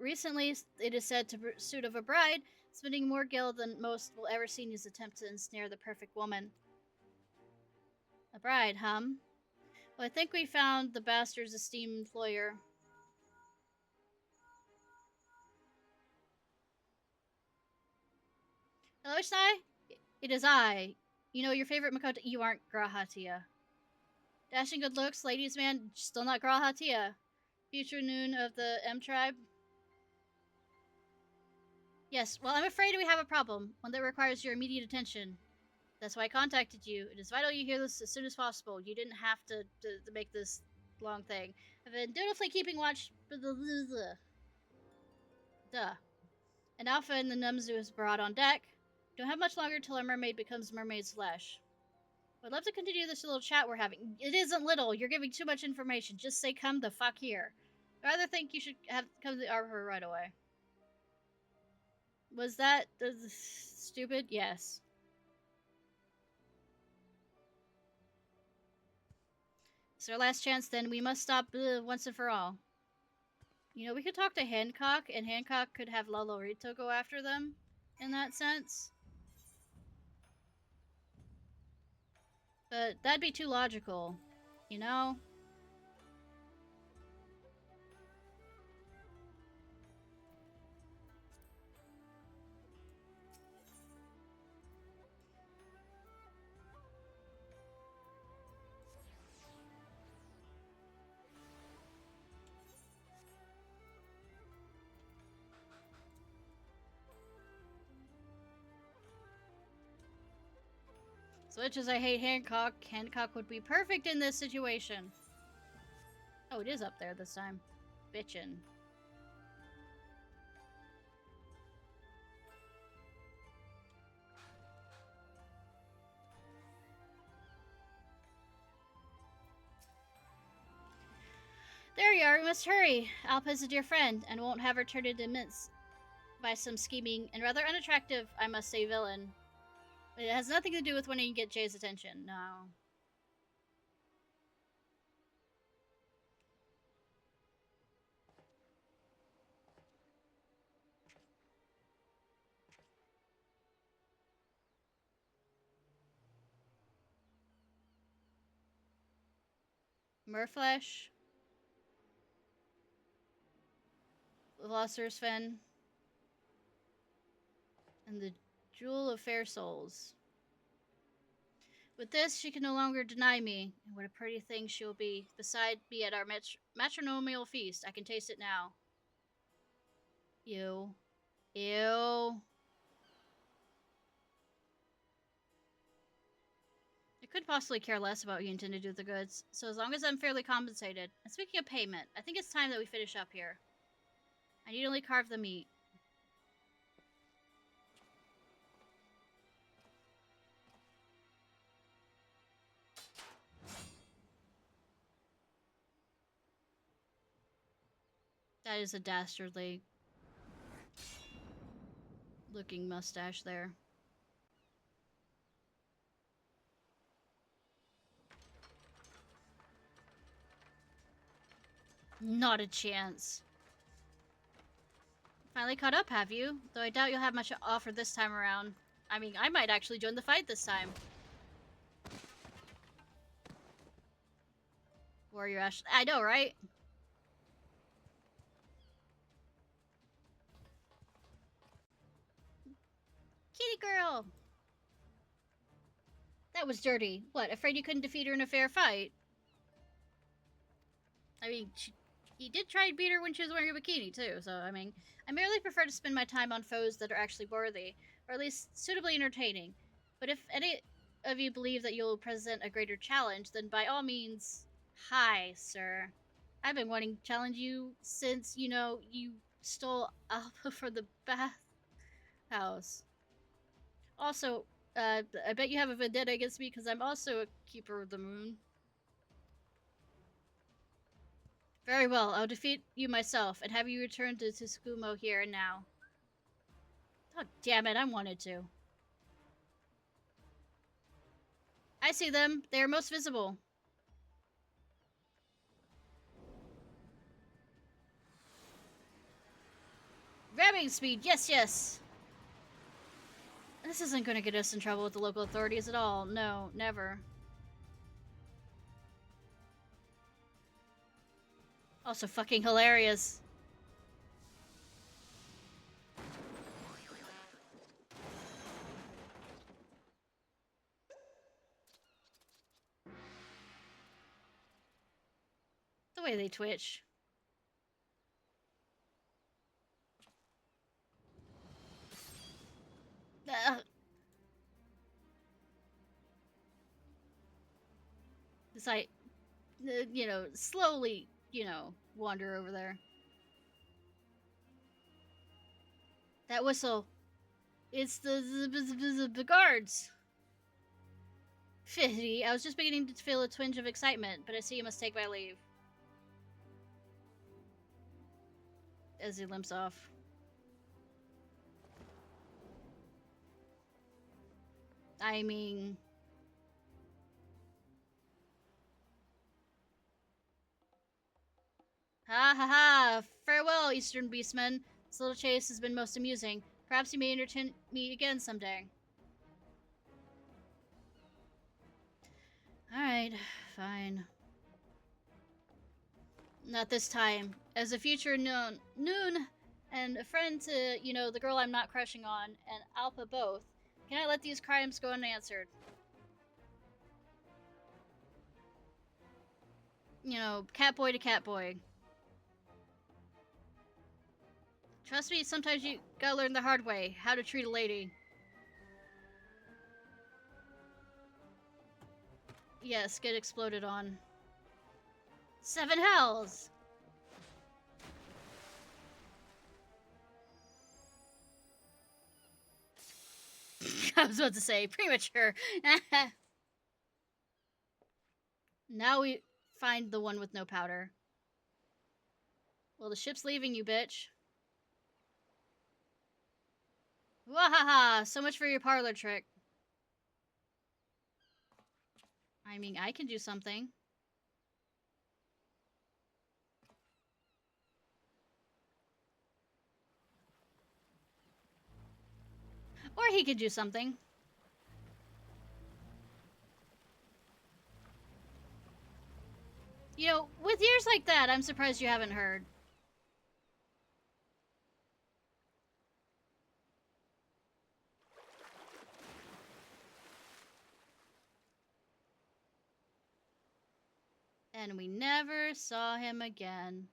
Speaker 1: recently, it is said, to pursuit of a bride, spending more gil than most will ever see in his attempt to ensnare the perfect woman. A bride, Well, I think we found the bastard's esteemed employer. Hello, Ishnai? It is I. You know, your favorite Makoto. You aren't Grahatia. Dashing good looks, ladies man, still not Grahatia. Future noon of the M tribe. Yes, well, I'm afraid we have a problem, one that requires your immediate attention. That's why I contacted you. It is vital you hear this as soon as possible. You didn't have to make this long thing. I've been dutifully keeping watch Duh. An alpha in the Numzu is brought on deck. Don't have much longer till our mermaid becomes mermaid's flesh. I'd love to continue this little chat we're having. It isn't little. You're giving too much information. Just say come the fuck here. I rather think you should have come to the arbor right away. Was that stupid? Yes. It's our last chance then. We must stop once and for all. You know, we could talk to Hancock, and Hancock could have Lolorito go after them, in that sense. But that'd be too logical, you know? As much as I hate Hancock, Hancock would be perfect in this situation. Oh, it is up there this time. Bitchin'. There you are, we must hurry. Alpa is a dear friend, and won't have her turned into mince by some scheming and rather unattractive, I must say, villain. It has nothing to do with wanting to get Jay's attention, no. Merflesh. Velocir's Fen. And the Jewel of Fair Souls. With this, she can no longer deny me, and what a pretty thing she'll be beside me at our matrimonial feast. I can taste it now. Ew. Ew. I could possibly care less about what you intend to do with the goods, so as long as I'm fairly compensated. And speaking of payment, I think it's time that we finish up here. I need only carve the meat. That is a dastardly looking mustache there. Not a chance. Finally caught up, have you? Though I doubt you'll have much to offer this time around. I mean, I might actually join the fight this time. Warrior Ash. I know, right? Kitty girl! That was dirty. What, afraid you couldn't defeat her in a fair fight? I mean, he did try and beat her when she was wearing a bikini, too, so, I mean, I merely prefer to spend my time on foes that are actually worthy, or at least suitably entertaining. But if any of you believe that you'll present a greater challenge, then by all means, hi, sir. I've been wanting to challenge you since, you know, you stole Alpha from the bathhouse. Also, I bet you have a vendetta against me because I'm also a keeper of the moon. Very well, I'll defeat you myself and have you return to Tsukumo here and now. Oh, damn it, I wanted to. I see them. They are most visible. Ramming speed, yes, yes. This isn't going to get us in trouble with the local authorities at all. No, never. Also fucking hilarious. The way they twitch. As I, you know, slowly, you know, wander over there. That whistle. It's the guards. Fitty, I was just beginning to feel a twinge of excitement, but I see you must take my leave. As he limps off. I mean... Ha ha ha! Farewell, Eastern Beastman. This little chase has been most amusing. Perhaps you may entertain me again someday. Alright, fine. Not this time. As a future Noon and a friend to, you know, the girl I'm not crushing on, and Alpha both, can I let these crimes go unanswered? You know, catboy to catboy. Trust me, sometimes you gotta learn the hard way, how to treat a lady. Yes, get exploded on. 7 hells! I was about to say, premature. Now we find the one with no powder. Well, the ship's leaving you, bitch. Wahaha! So much for your parlor trick. I mean, I can do something. Or he could do something. You know, with years like that, I'm surprised you haven't heard. And we never saw him again.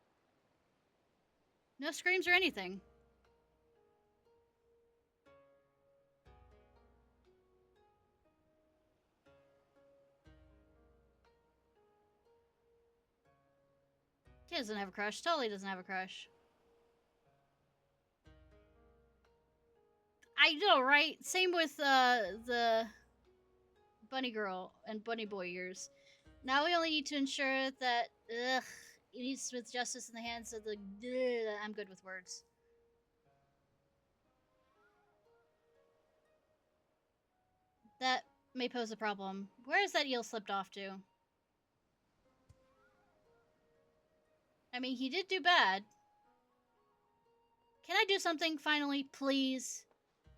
Speaker 1: No screams or anything. He doesn't have a crush. Totally doesn't have a crush. I know, right? Same with the bunny girl and bunny boy years. Now we only need to ensure that it needs with justice in the hands of the. I'm good with words. That may pose a problem. Where has that eel slipped off to? I mean, he did do bad. Can I do something finally, please?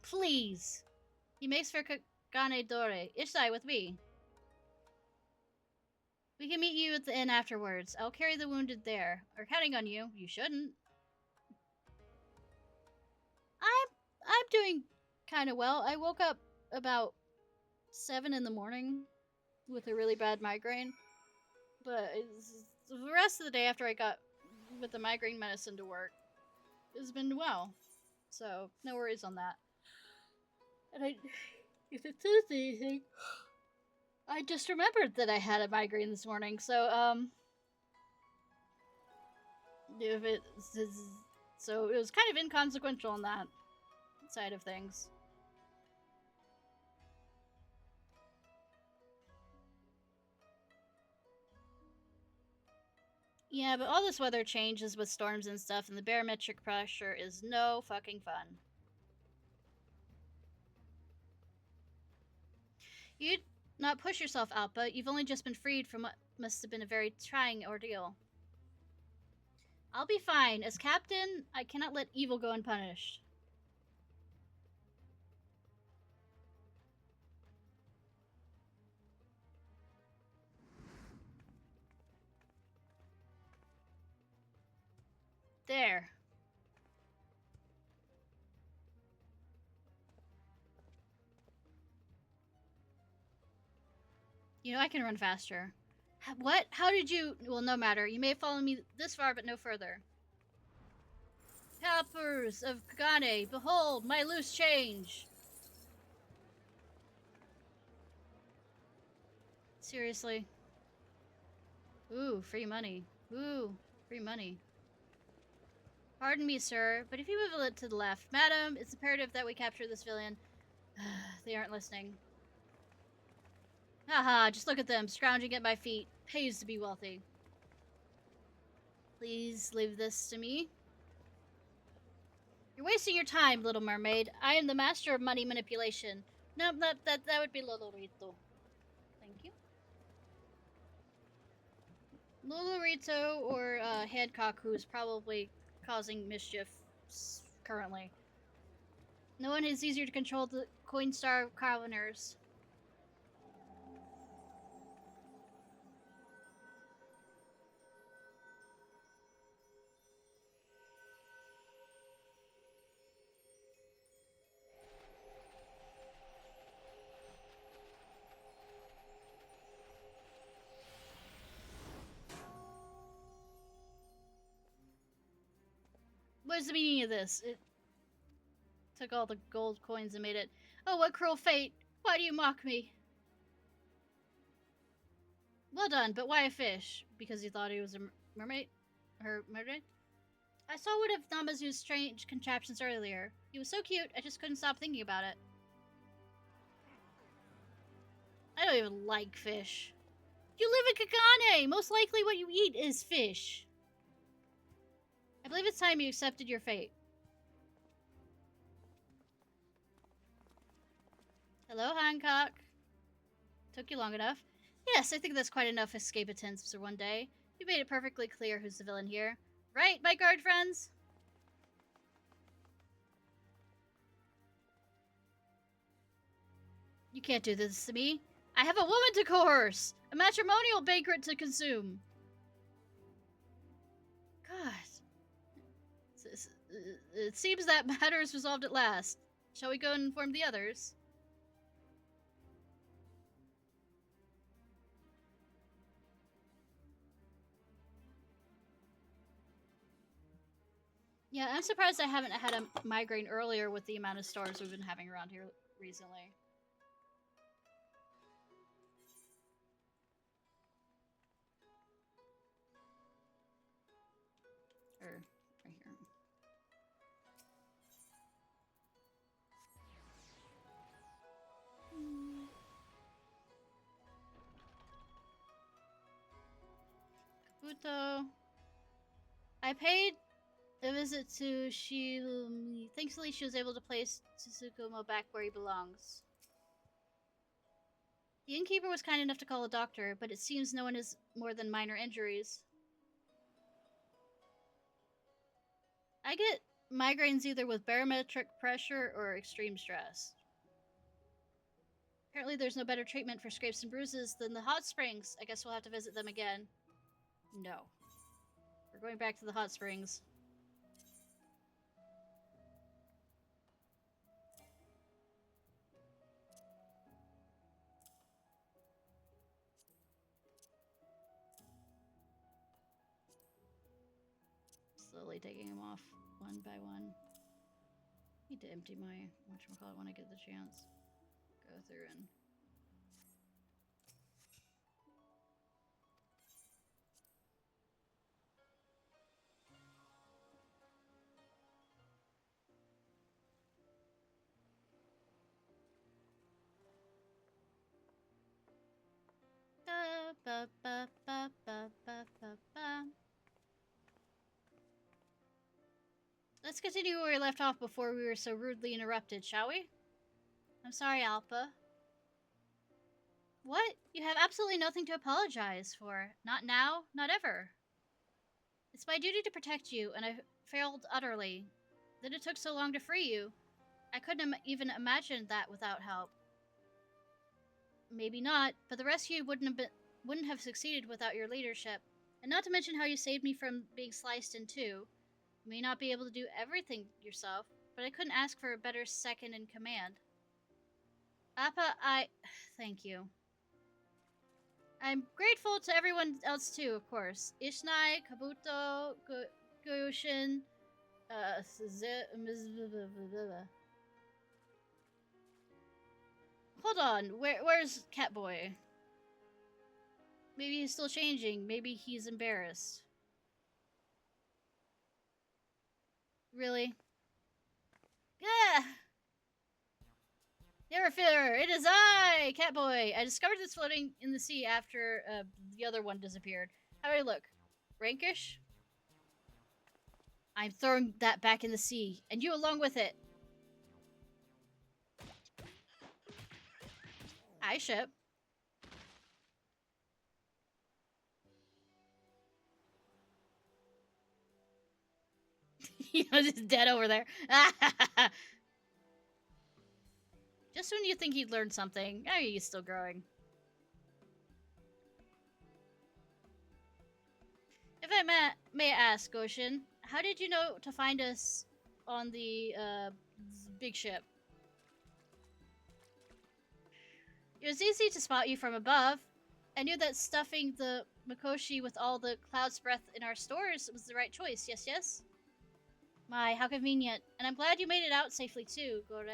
Speaker 1: Please. He makes for Kagane Dore. Ishnai with me. We can meet you at the inn afterwards. I'll carry the wounded there. We're counting on you. You shouldn't. I'm doing kind of well. I woke up about 7 in the morning with a really bad migraine. But the rest of the day after I got with the migraine medicine to work has been well. So, no worries on that. And if it says anything, I just remembered that I had a migraine this morning. So, if it says, so it was kind of inconsequential on that side of things. Yeah, but all this weather changes with storms and stuff, and the barometric pressure is no fucking fun. You'd not push yourself, Alpa. You've only just been freed from what must have been a very trying ordeal. I'll be fine. As captain, I cannot let evil go unpunished. There. You know, I can run faster. What? How did you... Well, no matter. You may have followed me this far, but no further. Helpers of Kagane, behold my loose change! Seriously. Ooh, free money. Ooh, free money. Pardon me, sir, but if you move it to the left. Madam, it's imperative that we capture this villain. They aren't listening. Haha, just look at them, scrounging at my feet. Pays to be wealthy. Please leave this to me. You're wasting your time, little mermaid. I am the master of money manipulation. No, that would be Lolorito. Thank you. Lolorito or Hancock, who is probably causing mischief currently. No one is easier to control the Coinstar Coloners. What is the meaning of this? It took all the gold coins and made it. Oh, what cruel fate! Why do you mock me? Well done, but why a fish? Because you thought he was a mermaid? Her mermaid? I saw one of Namazu's strange contraptions earlier. He was so cute, I just couldn't stop thinking about it. I don't even like fish. You live in Kagane! Most likely what you eat is fish. I believe it's time you accepted your fate. Hello, Hancock. Took you long enough. Yes, I think that's quite enough escape attempts for one day. You made it perfectly clear who's the villain here. Right, my guard friends? You can't do this to me. I have a woman to coerce! A matrimonial banquet to consume! God. It seems that matter is resolved at last. Shall we go and inform the others? Yeah, I'm surprised I haven't had a migraine earlier with the amount of stars we've been having around here recently. Right here. Kabuto. I paid a visit to Shilumi. Thankfully, she was able to place Tsukumo back where he belongs. The innkeeper was kind enough to call a doctor, but it seems no one has more than minor injuries. I get migraines either with barometric pressure or extreme stress. Apparently there's no better treatment for scrapes and bruises than the hot springs. I guess we'll have to visit them again. No. We're going back to the hot springs. Slowly taking them off one by one. Need to empty my whatchamacallit when I get the chance. Go through and ba, ba, ba, ba, ba, ba, ba. Let's continue where we left off before we were so rudely interrupted, shall we? I'm sorry, Alpa. What? You have absolutely nothing to apologize for. Not now, not ever. It's my duty to protect you, and I failed utterly. Then it took so long to free you. I couldn't even imagine that without help. Maybe not, but the rescue wouldn't have succeeded without your leadership. And not to mention how you saved me from being sliced in two. You may not be able to do everything yourself, but I couldn't ask for a better second in command. Appa, thank you. I'm grateful to everyone else too, of course. Ishnai, Kabuto, Goshin, Hold on, where's Catboy? Maybe he's still changing, maybe he's embarrassed. Really? Yeah! Never fear, it is I, Catboy! I discovered this floating in the sea after the other one disappeared. How do I look? Rankish? I'm throwing that back in the sea, and you along with it. I ship. You know, just dead over there. Just when you think he'd learned something, oh, he's still growing. If I may ask, Goshen, how did you know to find us on the big ship? It was easy to spot you from above. I knew that stuffing the Mikoshi with all the cloud's breath in our stores was the right choice. Yes, yes? My, how convenient. And I'm glad you made it out safely too, Gore.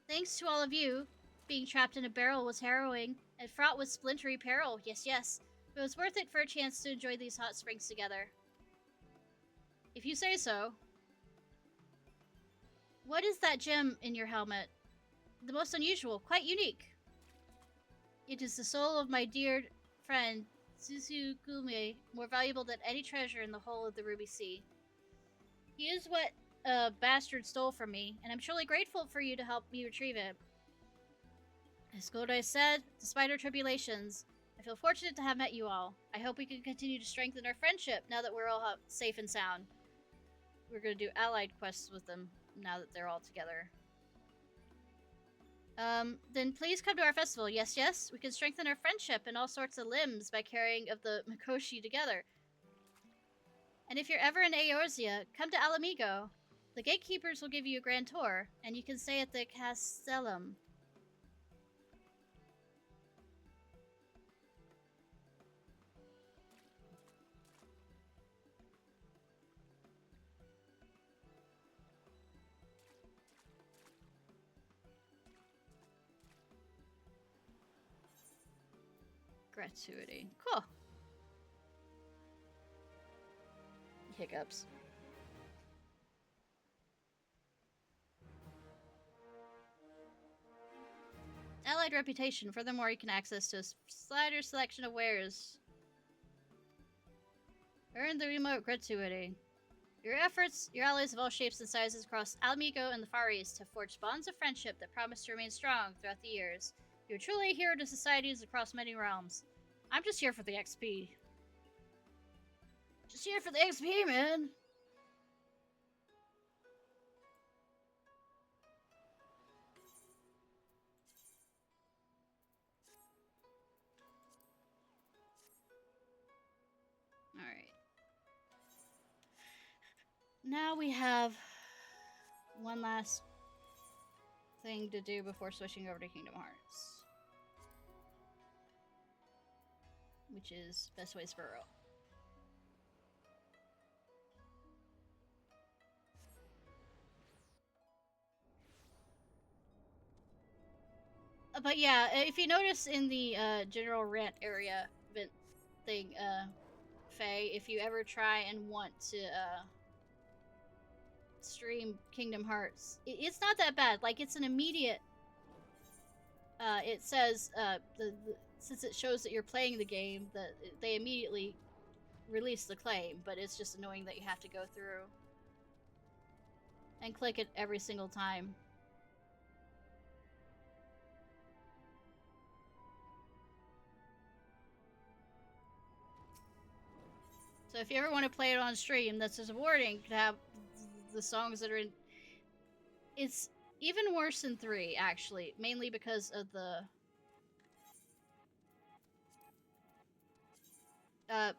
Speaker 1: Thanks to all of you. Being trapped in a barrel was harrowing, and fraught with splintery peril. Yes, yes. But it was worth it for a chance to enjoy these hot springs together. If you say so. What is that gem in your helmet? The most unusual, quite unique. It is the soul of my dear friend, Suzugume, more valuable than any treasure in the whole of the Ruby Sea. He is what a bastard stole from me, and I'm truly grateful for you to help me retrieve it. As Godai said, despite our tribulations, I feel fortunate to have met you all. I hope we can continue to strengthen our friendship now that we're all safe and sound. We're going to do allied quests with them now that they're all together. Then please come to our festival. Yes, yes. We can strengthen our friendship in all sorts of limbs by carrying of the Mikoshi together. And if you're ever in Eorzea, come to Alamigo. The gatekeepers will give you a grand tour, and you can stay at the Castellum. Gratuity. Cool. Hiccups. Allied reputation. Furthermore, you can access to a slider selection of wares. Earn the remote gratuity. Your efforts, your allies of all shapes and sizes across Alamigo and the Far East have forged bonds of friendship that promise to remain strong throughout the years. You're truly a hero to societies across many realms. I'm just here for the XP. Just here for the XP, man! Alright. Now we have one last thing to do before switching over to Kingdom Hearts. Which is Best Ways for Earl. But yeah, if you notice in the general rant area event thing, Faye, if you ever try and want to stream Kingdom Hearts, it's not that bad. Like, it's an immediate. It says since it shows that you're playing the game, that they immediately release the claim, but it's just annoying that you have to go through and click it every single time. So if you ever want to play it on stream, that's just a warning to have the songs that are in. It's even worse than 3, actually, mainly because of the.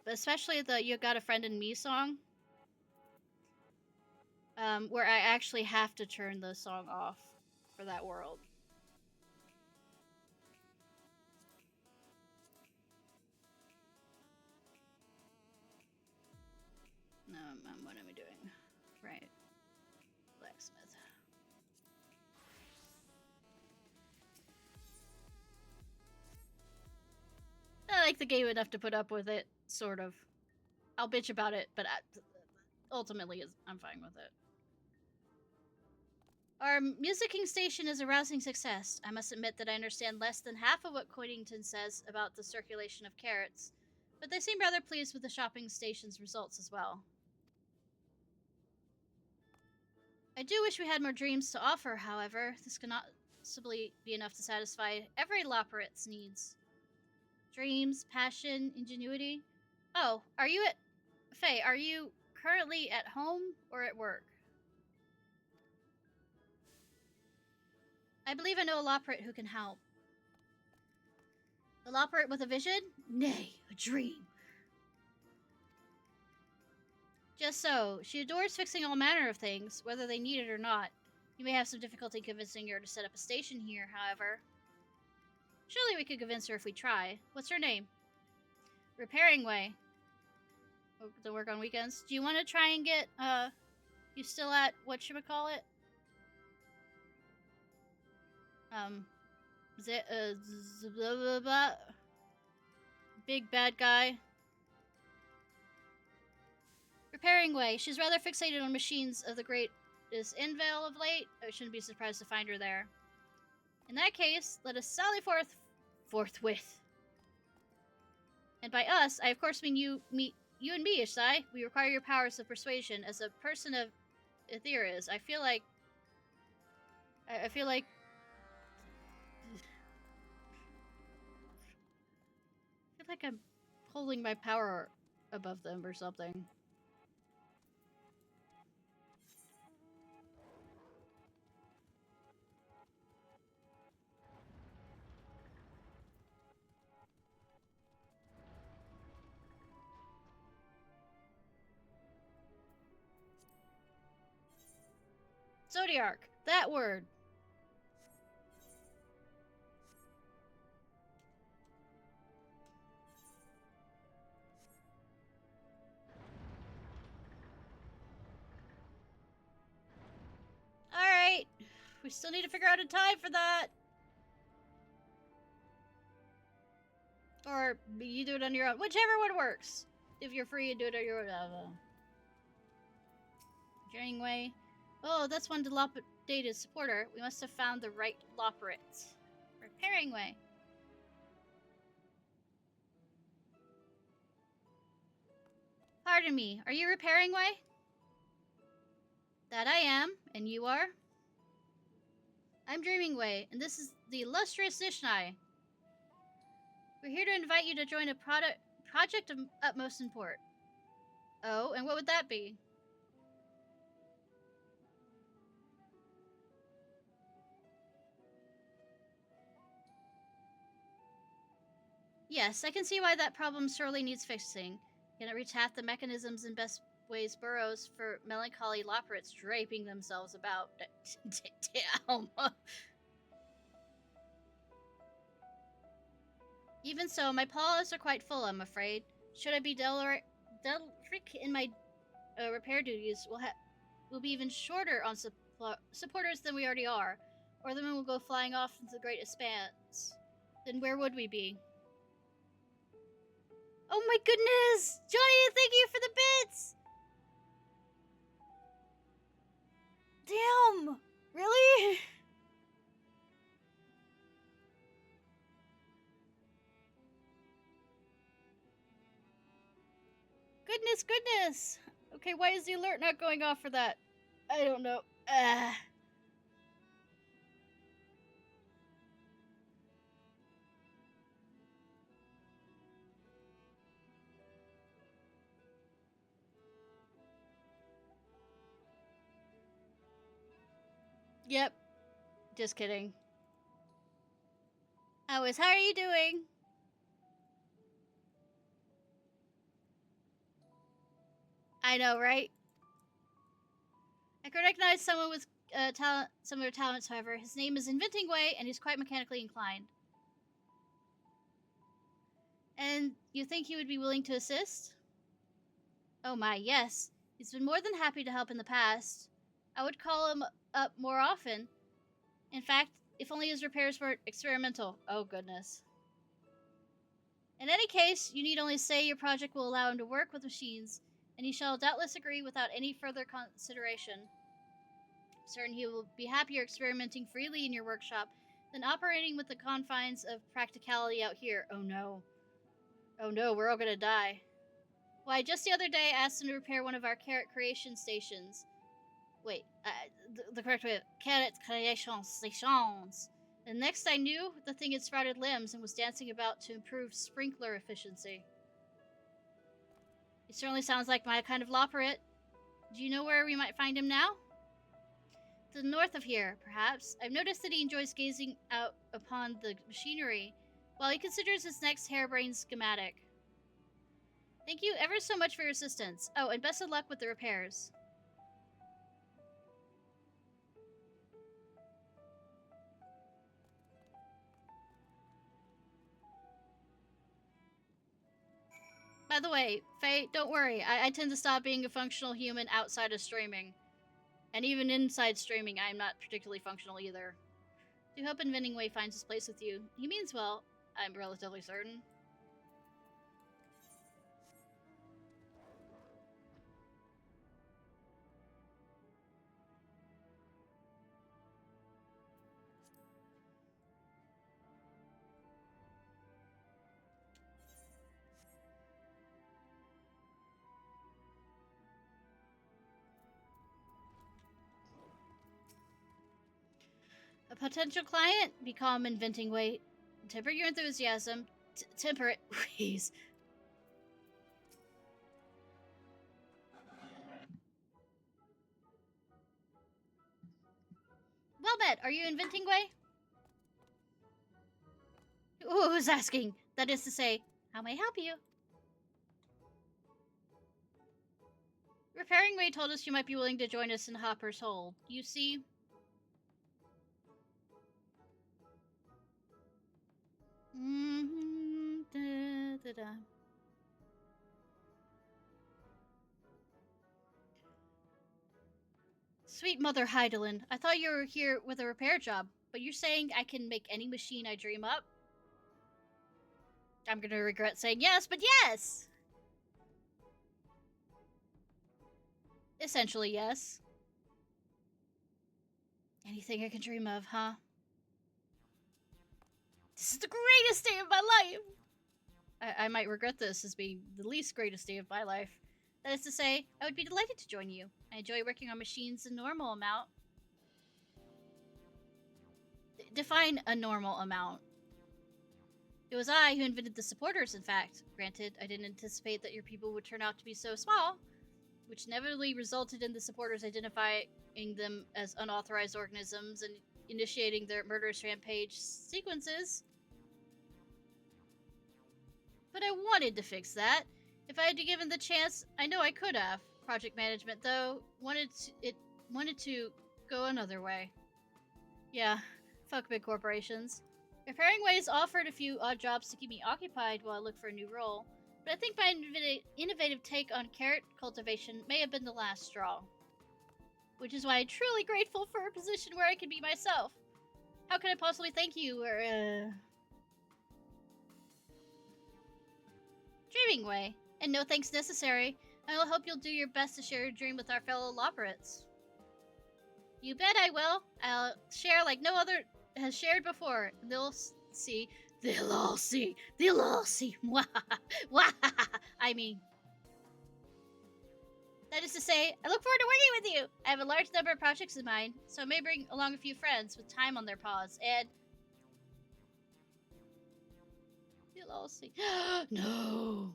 Speaker 1: Especially the "You Got a Friend in Me" song, where I actually have to turn the song off for that world. No, what am I doing? Right. Blacksmith. I like the game enough to put up with it, sort of. I'll bitch about it, but ultimately, I'm fine with it. Our musicking station is a rousing success. I must admit that I understand less than half of what Coydington says about the circulation of carrots, but they seem rather pleased with the shopping station's results as well. I do wish we had more dreams to offer, however. This cannot possibly be enough to satisfy every Loperit's needs. Dreams, passion, ingenuity. Oh, are you at... Faye, are you currently at home or at work? I believe I know a Loperit who can help. A Loperit with a vision? Nay, a dream. Just so. She adores fixing all manner of things, whether they need it or not. You may have some difficulty convincing her to set up a station here, however. Surely we could convince her if we try. What's her name? Repairing Way. To work on weekends. Do you want to try and get, you still at, whatchamacallit? Big bad guy. Repairing Way. She's rather fixated on machines of the greatest Invale of late. I shouldn't be surprised to find her there. In that case, let us sally forthwith. And by us, I of course mean you and me, Ishnai. We require your powers of persuasion. As a person of Etheria's, I feel like I'm holding my power above them or something. Zodiark, that word. Alright. We still need to figure out a time for that. Or you do it on your own. Whichever one works. If you're free, do it on your own. Journeying Way. Oh, that's one dilapidated supporter. We must have found the right Loperit. Repairing Way. Pardon me, are you Repairing Way? That I am, and you are? I'm Dreaming Way, and this is the illustrious Ishnai. We're here to invite you to join a project of utmost import. Oh, and what would that be? Yes, I can see why that problem sorely needs fixing. Can it reach half the mechanisms in best ways burrows for melancholy Loperits draping themselves about? Damn. Even so, my paws are quite full, I'm afraid. Should I be Delric in my repair duties, we'll be even shorter on supporters than we already are, or the moon will go flying off into the great expanse. Then where would we be? Oh my goodness! Johnny, thank you for the bits! Damn! Really? Goodness! Okay, why is the alert not going off for that? I don't know. Yep. Just kidding. How are you doing? I know, right? I can recognize someone with similar talents, however. His name is Inventing Way, and he's quite mechanically inclined. And you think he would be willing to assist? Oh my, yes. He's been more than happy to help in the past. I would call him up more often. In fact, if only his repairs were experimental. Oh goodness. In any case, you need only say your project will allow him to work with machines, and he shall doubtless agree without any further consideration. Certain he will be happier experimenting freely in your workshop than operating with the confines of practicality out here. Oh no. Oh no, we're all gonna die. Why, just the other day I asked him to repair one of our carrot creation stations. Wait, the correct way, carrot creation stations. And next I knew, the thing had sprouted limbs and was dancing about to improve sprinkler efficiency. It certainly sounds like my kind of loperate. Do you know where we might find him now? To the north of here, perhaps. I've noticed that he enjoys gazing out upon the machinery, while he considers his next harebrained schematic. Thank you ever so much for your assistance. Oh, and best of luck with the repairs. By the way, Faye, don't worry. I tend to stop being a functional human outside of streaming. And even inside streaming, I'm not particularly functional either. Do hope Inventing Way finds his place with you. He means well, I'm relatively certain. A potential client? Be calm, Inventing Way. Temper your enthusiasm. Temper it, please. Well met. Are you Inventing Way? Who's asking? That is to say, how may I help you? Repairing Way told us you might be willing to join us in Hopper's Hold. You see? Sweet Mother Heidelin, I thought you were here with a repair job, but you're saying I can make any machine I dream up? I'm gonna regret saying yes, but yes! Essentially, yes. Anything I can dream of, huh? This is the greatest day of my life! I might regret this as being the least greatest day of my life. That is to say, I would be delighted to join you. I enjoy working on machines a normal amount. Define a normal amount. It was I who invented the supporters, in fact. Granted, I didn't anticipate that your people would turn out to be so small, which inevitably resulted in the supporters identifying them as unauthorized organisms and initiating their murderous rampage sequences. But I wanted to fix that. If I had given the chance, I know I could have. Project management, though, wanted to go another way. Yeah, fuck big corporations. Repairing Ways offered a few odd jobs to keep me occupied while I look for a new role, but I think my innovative take on carrot cultivation may have been the last straw. Which is why I'm truly grateful for a position where I can be myself. How can I possibly thank you, or, Dreaming Way, and no thanks necessary. I will hope you'll do your best to share your dream with our fellow Loperates. You bet I will. I'll share like no other has shared before. They'll see. They'll all see. They'll all see. I mean, that is to say, I look forward to working with you. I have a large number of projects in mind, so I may bring along a few friends with time on their paws, and you'll all see. No.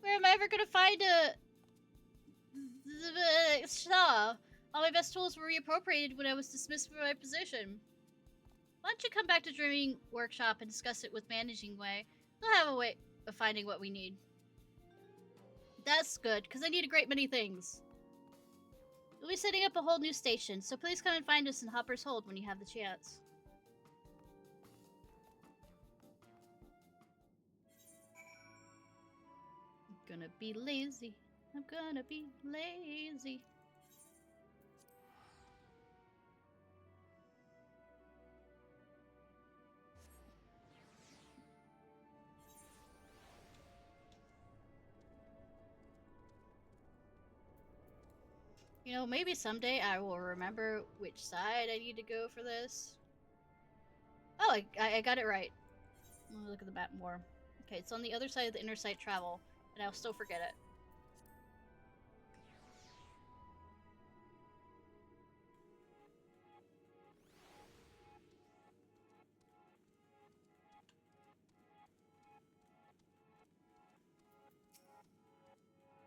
Speaker 1: Where am I ever going to find a... All my best tools were reappropriated when I was dismissed from my position. Why don't you come back to Dreaming Workshop and discuss it with Managing Way? They'll have a way of finding what we need. That's good, because I need a great many things. We'll be setting up a whole new station, so please come and find us in Hopper's Hold when you have the chance. I'm gonna be lazy. I'm gonna be lazy. You know, maybe someday I will remember which side I need to go for this. Oh, I got it right. Let me look at the map more. Okay, it's on the other side of the inner site travel, and I'll still forget it.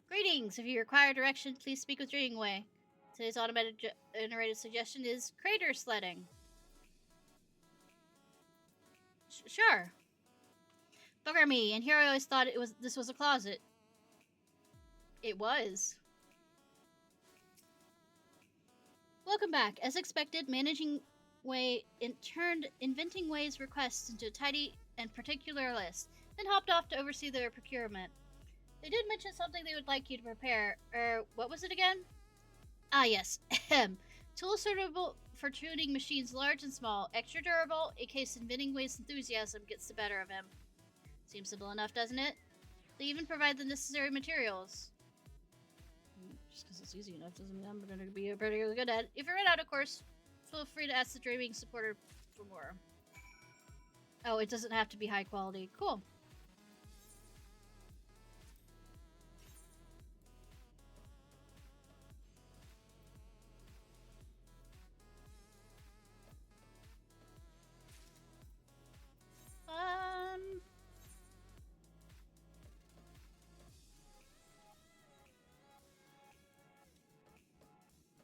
Speaker 1: Greetings! If you require direction, please speak with Dreamway. Today's automated generated suggestion is crater sledding. Sure. Bugger me, and here I always thought this was a closet. It was. Welcome back. As expected, Managing Way turned Inventing Way's requests into a tidy and particular list, then hopped off to oversee their procurement. They did mention something they would like you to prepare. What was it again? Ah, yes. Tools suitable for tuning machines large and small, extra durable, in case Inventing Way's enthusiasm gets the better of him. Seems simple enough, doesn't it? They even provide the necessary materials. Just because it's easy enough doesn't mean I'm going to be particularly good at it. If you run out, of course, feel free to ask the Dreaming supporter for more. Oh, it doesn't have to be high quality. Cool.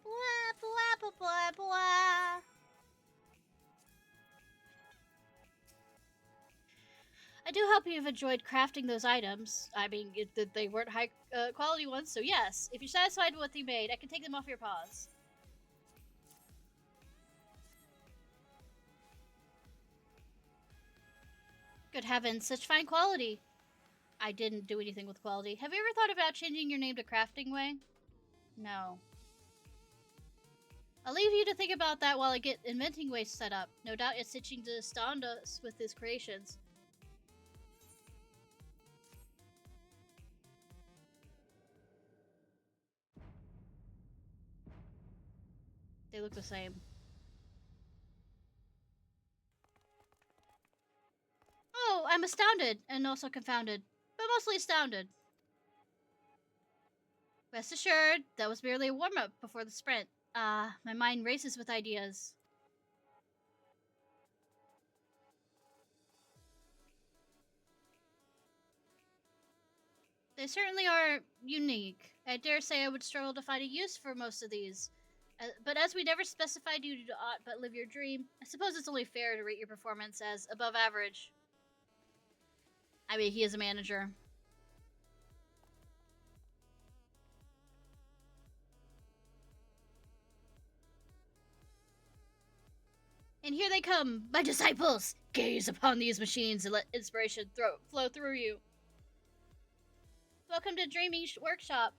Speaker 1: Blah, blah, blah, blah, blah. I do hope you've enjoyed crafting those items. I mean, they weren't high quality ones, so yes. If you're satisfied with what you made, I can take them off your paws. Good heavens, such fine quality. I didn't do anything with quality. Have you ever thought about changing your name to Crafting Way? No. I'll leave you to think about that while I get Inventing Way set up. No doubt it's itching to astound us with his creations. They look the same. Oh, I'm astounded and also confounded, but mostly astounded. Rest assured, that was merely a warm-up before the sprint. My mind races with ideas. They certainly are unique. I dare say I would struggle to find a use for most of these. But as we never specified you to aught but live your dream, I suppose it's only fair to rate your performance as above average. I mean, he is a manager. And here they come, my disciples! Gaze upon these machines and let inspiration flow through you. Welcome to Dreaming Workshop.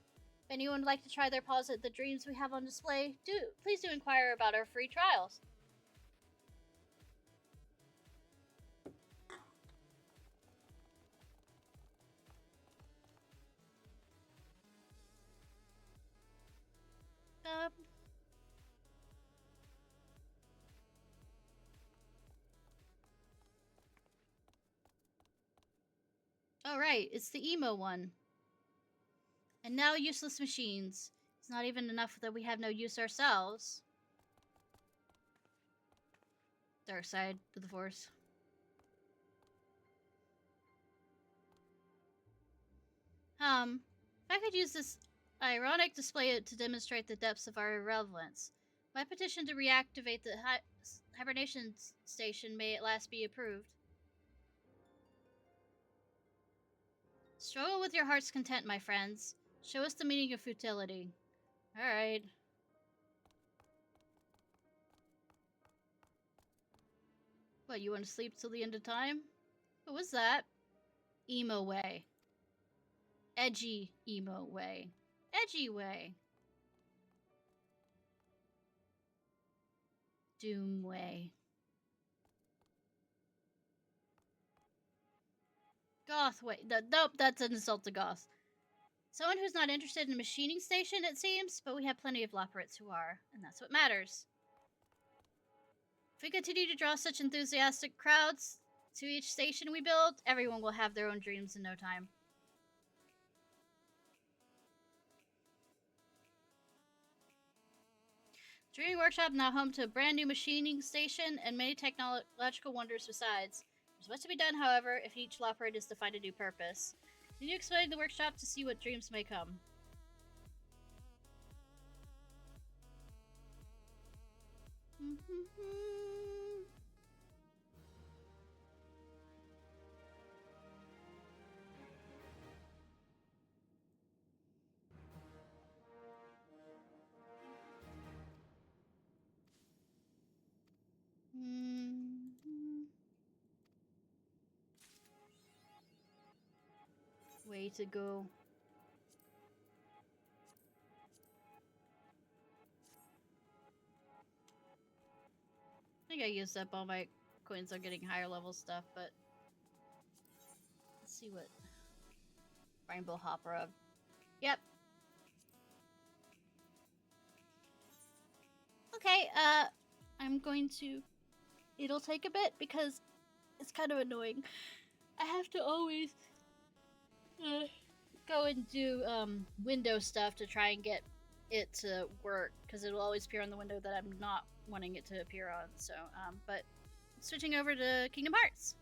Speaker 1: If anyone would like to try their paws at the dreams we have on display, please do inquire about our free trials. Oh right, it's the emo one. And now useless machines. It's not even enough that we have no use ourselves. Dark side to the force. If I could use this ironic display to demonstrate the depths of our irrelevance. My petition to reactivate the hibernation station may at last be approved. Struggle with your heart's content, my friends. Show us the meaning of futility. Alright. What, you want to sleep till the end of time? What was that? Emo way. Edgy emo way. Edgy way. Doom way. Goth way. Nope, that's an insult to goth. Someone who's not interested in a machining station, it seems, but we have plenty of Loporrits who are, and that's what matters. If we continue to draw such enthusiastic crowds to each station we build, everyone will have their own dreams in no time. Dreaming Workshop now home to a brand new machining station and many technological wonders besides. There's much to be done, however, if each Loporrit is to find a new purpose. Continue exploring the workshop to see what dreams may come. Way to go. I think I used up all my coins on getting higher level stuff, but let's see what Rainbow Hopper. Yep. Okay, I'm going to... It'll take a bit because it's kind of annoying. I have to always go and do window stuff to try and get it to work, because it'll always appear on the window that I'm not wanting it to appear on. So, but switching over to Kingdom Hearts.